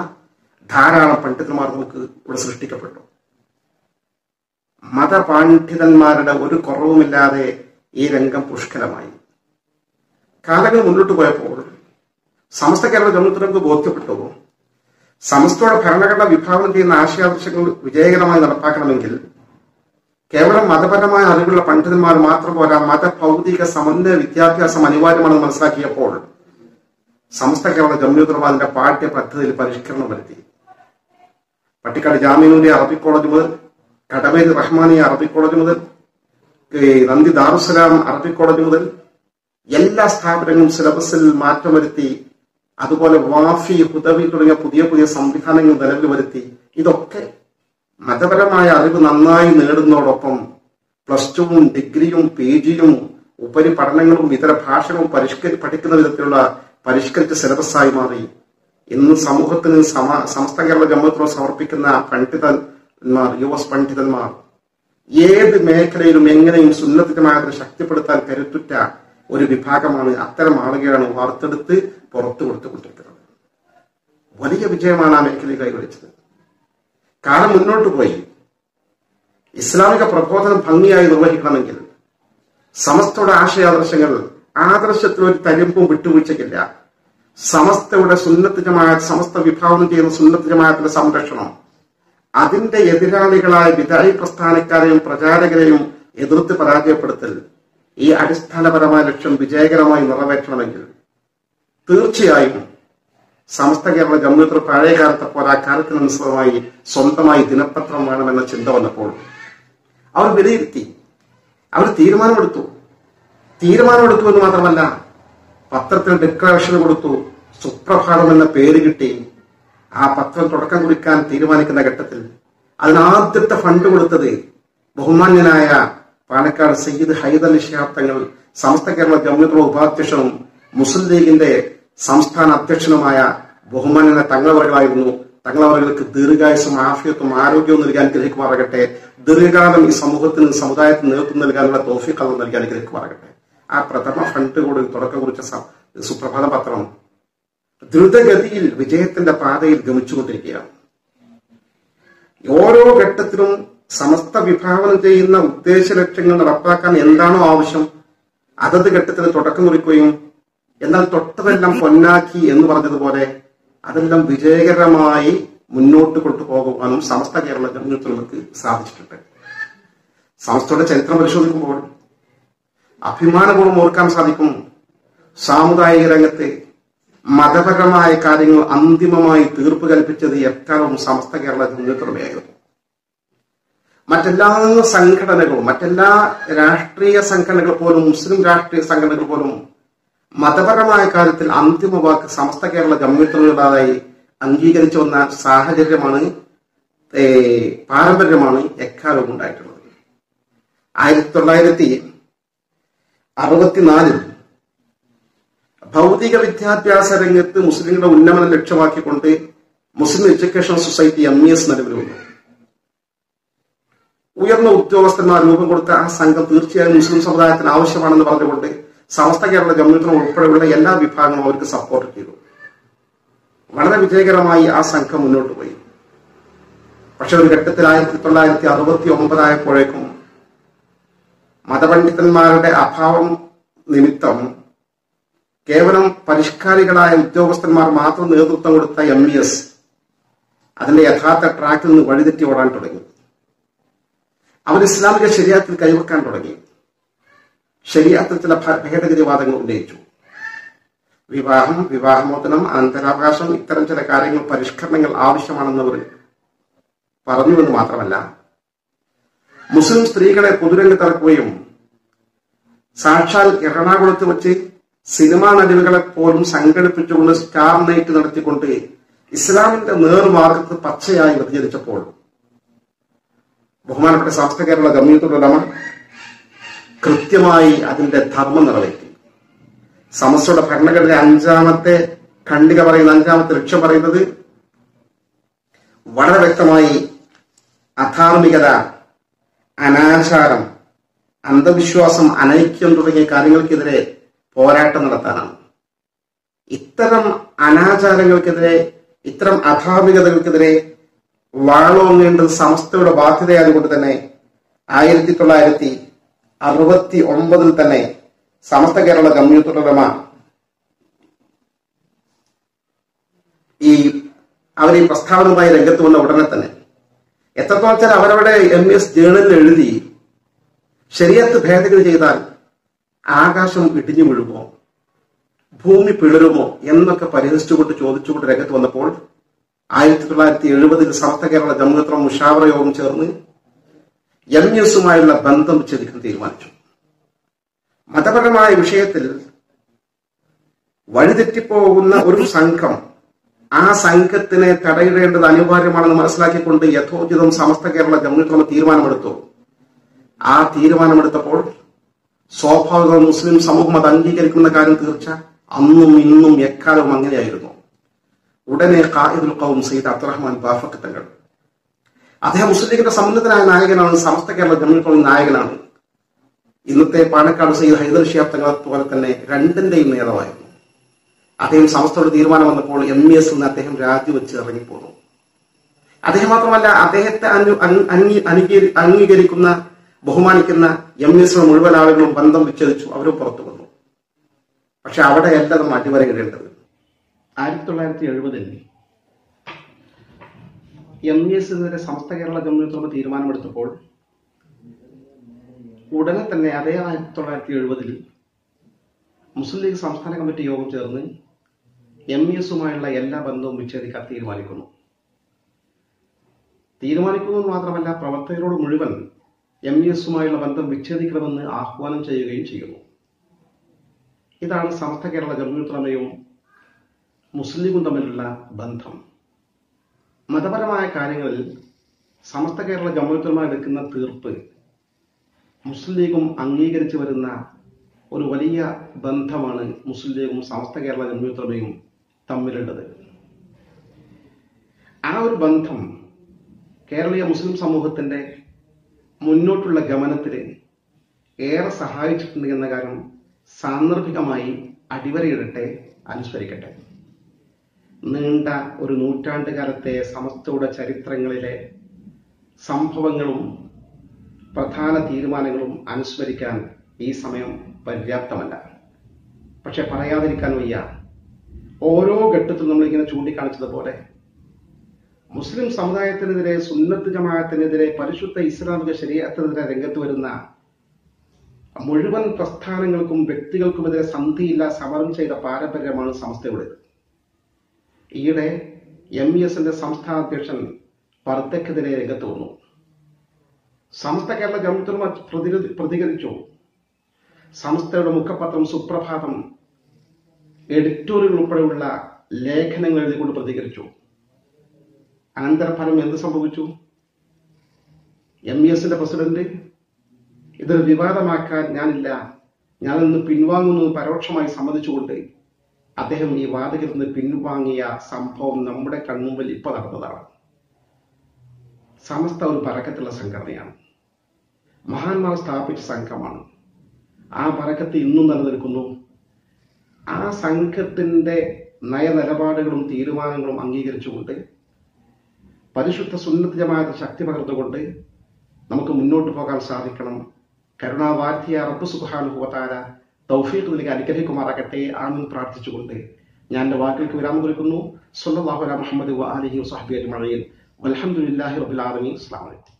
ധാരാളം പണ്ഡിതന്മാർ നമുക്ക് ഇവിടെ സൃഷ്ടിക്കപ്പെട്ടു. മതപാണ്ഡിതന്മാരുടെ ഒരു കുറവുമില്ലാതെ ഈ രംഗം പുഷ്കലമായി. കാലങ്ങൾ മുന്നോട്ട് പോയപ്പോൾ സമസ്ത കേരള ജംഇയ്യത്ത് നമുക്ക് ബോധ്യപ്പെട്ടു, സമസ്തയുടെ ഭരണഘടന വിഭാവനം ചെയ്യുന്ന ആശയാദർശങ്ങൾ വിജയകരമായി നടപ്പാക്കണമെങ്കിൽ കേവലം മതപരമായ അറിവുള്ള പണ്ഡിതന്മാർ മാത്രം പോരാ, മതഭൗതിക സമന്വയ വിദ്യാഭ്യാസം അനിവാര്യമാണെന്ന് മനസ്സിലാക്കിയപ്പോൾ സമസ്ത കേരള ജംഇയ്യത്ത് ഉലമാന്റെ പാഠ്യ പദ്ധതിയിൽ പരിഷ്കരണം വരുത്തി. പട്ടിക്കാട് ജാമിനൂരി അറബിക് കോളേജ് മുതൽ കടമേരി റഹ്മാനിയ അറബിക് കോളേജ് മുതൽ നന്ദി ദാറുസലാം അറബിക് കോളേജ് മുതൽ എല്ലാ സ്ഥാപനങ്ങളും സിലബസിൽ മാറ്റം വരുത്തി. അതുപോലെ വാഫി, ഹുദവി തുടങ്ങിയ പുതിയ പുതിയ സംവിധാനങ്ങൾ നിലവിൽ വരുത്തി. ഇതൊക്കെ മതപരമായ അറിവ് നന്നായി നേടുന്നതോടൊപ്പം +2-ഉം ഡിഗ്രിയും PGയും ഉപരിപഠനങ്ങളും ഇതര ഭാഷകളും പഠിക്കുന്ന വിധത്തിലുള്ള പരിഷ്കരിച്ച സിലബസായി മാറി. ഇന്ന് സമൂഹത്തിന് സമസ്ത കേരള ജംഇയ്യത്ത് സമർപ്പിക്കുന്ന പണ്ഡിതന്മാർ, യുവസ് പണ്ഡിതന്മാർ ഏത് മേഖലയിലും എങ്ങനെയും സുന്നത്ത് ജമാഅത്തിനെ ശക്തിപ്പെടുത്താൻ കരുത്തുറ്റ ഒരു വിഭാഗമാണ്. അത്തരം ആളുകളാണ് വാർത്തെടുത്ത് പുറത്തു കൊടുത്തുകൊണ്ടിരിക്കുന്നത്. വലിയ വിജയമാണ് ആ മേഖലയിൽ കൈവരിച്ചത്. കാലം മുന്നോട്ട് പോയി. ഇസ്ലാമിക പ്രബോധനം ഭംഗിയായി നിർവഹിക്കണമെങ്കിൽ സമസ്തയുടെ ആശയാദർശങ്ങൾ, ആദർശത്തിൽ ഒരു തരിമ്പും വിട്ടുവീഴ്ചയ്ക്കില്ല. സമസ്തയുടെ സുന്നത്ത് ജമാഅത്ത്, സമസ്ത വിഭാവനം ചെയ്യുന്ന സുന്നത്ത് ജമാഅത്തിന്റെ സംരക്ഷണം, അതിന്റെ എതിരാളികളായ വിദായി പ്രസ്ഥാനക്കാരെയും പ്രചാരകരെയും എതിർത്ത് പരാജയപ്പെടുത്തൽ, ഈ അടിസ്ഥാനപരമായ ലക്ഷ്യം വിജയകരമായി നിറവേറ്റണമെങ്കിൽ തീർച്ചയായും സമസ്ത കേരള ജംഇയ്യത്ത് പഴയ കാലത്തെ പോലെ ആ കാലത്തിനനുസൃതമായി സ്വന്തമായി ദിനപത്രം വേണമെന്ന ചിന്ത വന്നപ്പോൾ അവർ വിലയിരുത്തി, അവർ തീരുമാനമെടുത്തു എന്ന് മാത്രമല്ല, പത്രത്തിൽ ഡിക്ലറേഷൻ കൊടുത്തു. സുപ്രഭാതം എന്ന പേര് കിട്ടി. ആ പത്രം തുടക്കം കുറിക്കാൻ തീരുമാനിക്കുന്ന ഘട്ടത്തിൽ അതിനാദ്യത്തെ ഫണ്ട് കൊടുത്തത് ബഹുമാന്യനായ പാലക്കാട് സയ്യിദ് ഹൈദർ ശിഹാബ് തങ്ങൾ, സമസ്ത കേരള ജംഇയ്യത്ത് ഉപാധ്യക്ഷനും മുസ്ലിം ലീഗിന്റെ സംസ്ഥാന അധ്യക്ഷനുമായ ബഹുമാന്യനായ തങ്ങളവറുകളായിരുന്നു. തങ്ങളവറുകൾക്ക് ദീർഘായുസും ആഫിയത്തും ആരോഗ്യവും നൽകാൻ ഗ്രഹിക്കുമാറാകട്ടെ. ദീർഘകാലം ഈ സമൂഹത്തിന്, സമുദായത്തിന് നേതൃത്വം നൽകാനുള്ള തൗഫീഖ് അല്ലാഹു നൽകാൻ ഗ്രഹിക്കുമാറാകട്ടെ. ആ പ്രഥമ ഫണ്ട് കൂടി തുടക്കം കുറിച്ച സുപ്രഭാത പത്രം ദ്രുതഗതിയിൽ വിജയത്തിന്റെ പാതയിൽ ഗമിച്ചുകൊണ്ടിരിക്കുകയാണ്. ഓരോ ഘട്ടത്തിലും സമസ്ത വിഭാവനം ചെയ്യുന്ന ഉദ്ദേശ ലക്ഷ്യങ്ങൾ നടപ്പാക്കാൻ എന്താണോ ആവശ്യം അതത് ഘട്ടത്തിൽ തുടക്കം കുറിക്കുകയും എന്നാൽ തൊട്ടതെല്ലാം പൊന്നാക്കി എന്ന് പറഞ്ഞതുപോലെ അതെല്ലാം വിജയകരമായി മുന്നോട്ട് കൊണ്ടുപോകുവാനും സമസ്ത കേരള ജംഇയ്യത്ത് ഉലമക്ക് സാധിച്ചിട്ടുണ്ട്. സമസ്തയുടെ ചരിത്രം പരിശോധിക്കുമ്പോൾ അഭിമാനപൂർവ്വം ഓർക്കാൻ സാധിക്കും, സാമുദായിക രംഗത്ത് മതപരമായ കാര്യങ്ങൾ അന്തിമമായി തീർപ്പ് കൽപ്പിച്ചത് എക്കാലവും സമസ്ത കേരള ജംഇയ്യത്ത് ഉലമയായിരുന്നു. മറ്റെല്ലാ സംഘടനകളും, മറ്റെല്ലാ രാഷ്ട്രീയ സംഘടനകൾ പോലും, മുസ്ലിം രാഷ്ട്രീയ സംഘടനകൾ പോലും മതപരമായ കാര്യത്തിൽ അന്തിമ വാക്ക് സമസ്ത കേരള ജംഇയ്യത്ത് ഉലമയുടേതായി അംഗീകരിച്ചു വന്ന സാഹചര്യമാണ്, പാരമ്പര്യമാണ് എക്കാലവും ഉണ്ടായിട്ടുള്ളത്. 1964 ഭൗതിക വിദ്യാഭ്യാസ രംഗത്ത് മുസ്ലിങ്ങളുടെ ഉന്നമനം ലക്ഷ്യമാക്കിക്കൊണ്ട് മുസ്ലിം എഡ്യൂക്കേഷൻ സൊസൈറ്റി MES നിലവിൽ വന്നു. ഉയർന്ന ഉദ്യോഗസ്ഥന്മാർ രൂപം കൊടുത്ത ആ സംഘം തീർച്ചയായും മുസ്ലിം സമുദായത്തിന് ആവശ്യമാണെന്ന് പറഞ്ഞുകൊണ്ട് സമസ്ത കേരള ജംഇയ്യത്ത് ഉൾപ്പെടെയുള്ള എല്ലാ വിഭാഗങ്ങളും അവർക്ക് സപ്പോർട്ട് ചെയ്തു. വളരെ വിജയകരമായി ആ സംഘം മുന്നോട്ട് പോയി. പക്ഷെ ഒരു ഘട്ടത്തിൽ 1969 ആയപ്പോഴേക്കും മതപണ്ഡിതന്മാരുടെ അഭാവം നിമിത്തം കേവലം പരിഷ്കാരികളായ ഉദ്യോഗസ്ഥന്മാർ മാത്രം നേതൃത്വം കൊടുത്ത MES അതിന്റെ യഥാർത്ഥ ട്രാക്കിൽ നിന്ന് വഴിതെറ്റി ഓടാൻ തുടങ്ങി. അവർ ഇസ്ലാമിക ശരീഅത്തിൽ കൈവെക്കാൻ തുടങ്ങി. ശരീഅത്തിൽ ചില ഭേദഗതിവാദങ്ങൾ ഉന്നയിച്ചു. വിവാഹം, വിവാഹമോചനം, അനന്തരാവകാശം, ഇത്തരം ചില കാര്യങ്ങൾ, പരിഷ്കരണങ്ങൾ ആവശ്യമാണെന്നവർ പറഞ്ഞുവെന്ന് മാത്രമല്ല, മുസ്ലിം സ്ത്രീകളെ പൊതുരംഗത്തിറക്കുകയും സാക്ഷാൽ എറണാകുളത്ത് വെച്ച് സിനിമാ നടികളെ പോലും സംഘടിപ്പിച്ചുകൊണ്ട് സ്റ്റാർ നൈറ്റ് നടത്തിക്കൊണ്ട് ഇസ്ലാമിന്റെ നേർമാർഗത്ത് പച്ചയായി വ്യതിചരിച്ചപ്പോൾ ബഹുമാനപ്പെട്ട സമസ്ത കേരള ജംഇയ്യത്ത് ഉലമ കൃത്യമായി അതിന്റെ ധർമ്മം നിറവേറ്റി. സമസ്തയുടെ ഭരണഘടന 5ാമത്തെ ഖണ്ഡിക പറയുന്ന, 5ാമത്തെ ലക്ഷ്യം പറയുന്നത് വളരെ വ്യക്തമായി അധാർമികത, അനാചാരം, അന്ധവിശ്വാസം, അനൈക്യം തുടങ്ങിയ കാര്യങ്ങൾക്കെതിരെ പോരാട്ടം നടത്താനാണ്. ഇത്തരം അനാചാരങ്ങൾക്കെതിരെ ഇത്തരം അധാർമികതകൾക്കെതിരെ വാളോങ്ങേണ്ടത് സമസ്തയുടെ ബാധ്യതയായതുകൊണ്ട് തന്നെ 1969 തന്നെ സമസ്ത കേരള ജംഇയ്യത്തുൽ ഉലമ അവർ ഈ പ്രസ്താവനയുമായി രംഗത്ത് വന്ന ഉടനെ തന്നെ എത്രത്തോളം വെച്ചാൽ അവരവിടെ MS ജേണലിൽ എഴുതി ശരീഅത്ത് ഭേദഗതി ചെയ്താൽ ആകാശം ഇടിഞ്ഞു വീഴുമോ, ഭൂമി പിളരുമോ എന്നൊക്കെ പരിഹസിച്ചുകൊണ്ട് ചോദിച്ചുകൊണ്ട് രംഗത്ത് വന്നപ്പോൾ 1970 സമസ്ത കേരള ജംഇയ്യത്തുൽ ഉലമ മുശാവറ യോഗം ചേർന്ന് MS-ഉമായുള്ള ബന്ധം വിച്ഛേദിക്കാൻ തീരുമാനിച്ചു. മതപരമായ വിഷയത്തിൽ വഴിതെറ്റിപ്പോകുന്ന ഒരു സംഘം ആ സംഘത്തിനെ തടയിടേണ്ടത് അനിവാര്യമാണെന്ന് മനസ്സിലാക്കിക്കൊണ്ട് യഥോചിതം സമസ്ത കേരള ജംഇയ്യത്തുൽ ഉലമ തീരുമാനമെടുത്തു. ആ തീരുമാനമെടുത്തപ്പോൾ സ്വാഭാവിക മുസ്ലിം സമൂഹം അത് അംഗീകരിക്കുന്ന കാര്യം തീർച്ച. അന്നും ഇന്നും എക്കാലവും അങ്ങനെയായിരുന്നു. ഉടനെ ഖായിദുൽ ഖൗം സയ്യിദ് അബ്ദുറഹ്മാൻ ബാഫഖ് തങ്ങൾ, അദ്ദേഹം മുസ്ലിം ലീഗിന്റെ സമുന്നതനായ നായകനാണ്, സമസ്ത കേരള ജംഇയ്യത്തുൽ ഉലമ നായകനാണ്. ഇന്നത്തെ പാണക്കാട് സയ്യിദ് ഹൈദർ ശിഹാബ് തങ്ങളെ പോലെ തന്നെ രണ്ടിന്റെയും നേതാവായിരുന്നു. അദ്ദേഹം സമസ്തയുടെ തീരുമാനം വന്നപ്പോൾ MS നിന്ന് അദ്ദേഹം രാജിവെച്ച് ഇറങ്ങിപ്പോന്നു. അദ്ദേഹം മാത്രമല്ല, അദ്ദേഹത്തെ അംഗീകരിക്കുന്ന ബഹുമാനിക്കുന്ന MS മുഴുവൻ ആളുകളും ബന്ധം വിച്ഛേദിച്ചു, അവരും പുറത്തു വന്നു. പക്ഷെ അവിടെയല്ല നമ്മൾ അടിവരയിടേണ്ടത്. 1970 MS-നെതിരെ സമസ്ത കേരള ജംഇയ്യത്തുൽ ഉലമ തീരുമാനമെടുത്തപ്പോൾ ഉടനെ തന്നെ അതേ 1970 മുസ്ലിം ലീഗ് സംസ്ഥാന കമ്മിറ്റി യോഗം ചേർന്ന് MS-ഉമായുള്ള എല്ലാ ബന്ധവും വിച്ഛേദിക്കാൻ തീരുമാനിക്കുന്നു മാത്രമല്ല, പ്രവർത്തകരോട് മുഴുവൻ MS-ഉമായുള്ള ബന്ധം വിച്ഛേദിക്കണമെന്ന് ആഹ്വാനം ചെയ്യുകയും ചെയ്യുന്നു. ഇതാണ് സമസ്ത കേരള ജംഇയ്യത്തുൽ ഉലമയും മുസ്ലിം ലീഗും തമ്മിലുള്ള ബന്ധം. മതപരമായ കാര്യങ്ങളിൽ സമസ്ത കേരള ജംഇയ്യത്തുൽ ഉലമ എടുക്കുന്ന തീർപ്പ് മുസ്ലിം ലീഗും അംഗീകരിച്ചു വരുന്ന ഒരു വലിയ ബന്ധമാണ് മുസ്ലിം ലീഗും സമസ്ത കേരള ജംഇയ്യത്തുൽ ഉലമയും തമ്മിലുള്ളത്. ആ ഒരു ബന്ധം കേരളീയ മുസ്ലിം സമൂഹത്തിന്റെ മുന്നോട്ടുള്ള ഗമനത്തിൽ ഏറെ സഹായിച്ചിട്ടുണ്ട് എന്ന കാര്യം സാന്ദർഭികമായി അടിവരയിടട്ടെ, അനുസ്മരിക്കട്ടെ. നീണ്ട ഒരു നൂറ്റാണ്ടുകാലത്തെ സമസ്തയുടെ ചരിത്രങ്ങളിലെ സംഭവങ്ങളും പ്രധാന തീരുമാനങ്ങളും അനുസ്മരിക്കാൻ ഈ സമയം പര്യാപ്തമല്ല. പക്ഷെ പറയാതിരിക്കാൻ വയ്യ, ഓരോ ഘട്ടത്തിലും നമ്മളിങ്ങനെ ചൂണ്ടിക്കാണിച്ചതുപോലെ മുസ്ലിം സമുദായത്തിനെതിരെ, സുന്നത്ത് ജമാഅത്തിനെതിരെ, പരിശുദ്ധ ഇസ്ലാമിക ശരീഅത്തിനെതിരെ രംഗത്ത് വരുന്ന മുഴുവൻ പ്രസ്ഥാനങ്ങൾക്കും വ്യക്തികൾക്കുമെതിരെ സന്ധിയില്ല സമരം ചെയ്ത പാരമ്പര്യമാണ് സമസ്തയുടേത്. ഈയിടെ MS-ന്റെ സംസ്ഥാന അധ്യക്ഷൻ പർദ്ദക്കെതിരെ രംഗത്ത് വന്നു. സമസ്ത കേരള ജംഇയ്യത്തുൽ ഉലമ പ്രതികരിച്ചു. സമസ്തയുടെ മുഖപത്രം സുപ്രഭാതം എഡിറ്റോറിയൽ ഉൾപ്പെടെയുള്ള ലേഖനങ്ങൾ എഴുതിക്കൊണ്ട് പ്രതികരിച്ചു. അനന്തരഫലം എന്ത് സംഭവിച്ചു? MS-ന്റെ പ്രസിഡന്റ് ഇതൊരു വിവാദമാക്കാൻ ഞാനിന്ന് പിൻവാങ്ങുന്നു പരോക്ഷമായി സമ്മതിച്ചുകൊണ്ട് അദ്ദേഹം ഈ വാദത്തിൽ നിന്ന് പിൻവാങ്ങിയ സംഭവം നമ്മുടെ കൺമുമ്പിൽ ഇപ്പൊ നടന്നതാണ്. സമസ്ത ഒരു ബറക്കത്തുള്ള സംഘടനയാണ്, മഹാന്മാർ സ്ഥാപിച്ച സംഘമാണ്. ആ ബറക്കത്ത് ഇന്നും നിലനിൽക്കുന്നു. ആ സംഘത്തിന്റെ നയനിലപാടുകളും തീരുമാനങ്ങളും അംഗീകരിച്ചുകൊണ്ട് പരിശുദ്ധ സുന്നത്ത് ജമാഅത്ത് ശക്തി പകർന്നുകൊണ്ട് നമുക്ക് മുന്നോട്ട് പോകാൻ സാധിക്കണം. കരുണാവാരിധിയായ റബ്ബ് സുബ്ഹാനഹു വ തആല തൗഫീഖ് നൽകി അനുഗ്രഹിക്കുമാറാകട്ടെ. ആമീൻ പ്രാർത്ഥിച്ചുകൊണ്ട് ഞാൻ എൻ്റെ വാക്കുകൾക്ക് വിരാമം കുറിക്കുന്നു. സ്വല്ലല്ലാഹു അലാ മുഹമ്മദ് വ ആലിഹി വസഹ്ബിഹി അജ്മഈൻ. വൽഹംദുലില്ലാഹി റബ്ബിൽ ആലമീൻ. അസ്സലാമു അലൈക്കും.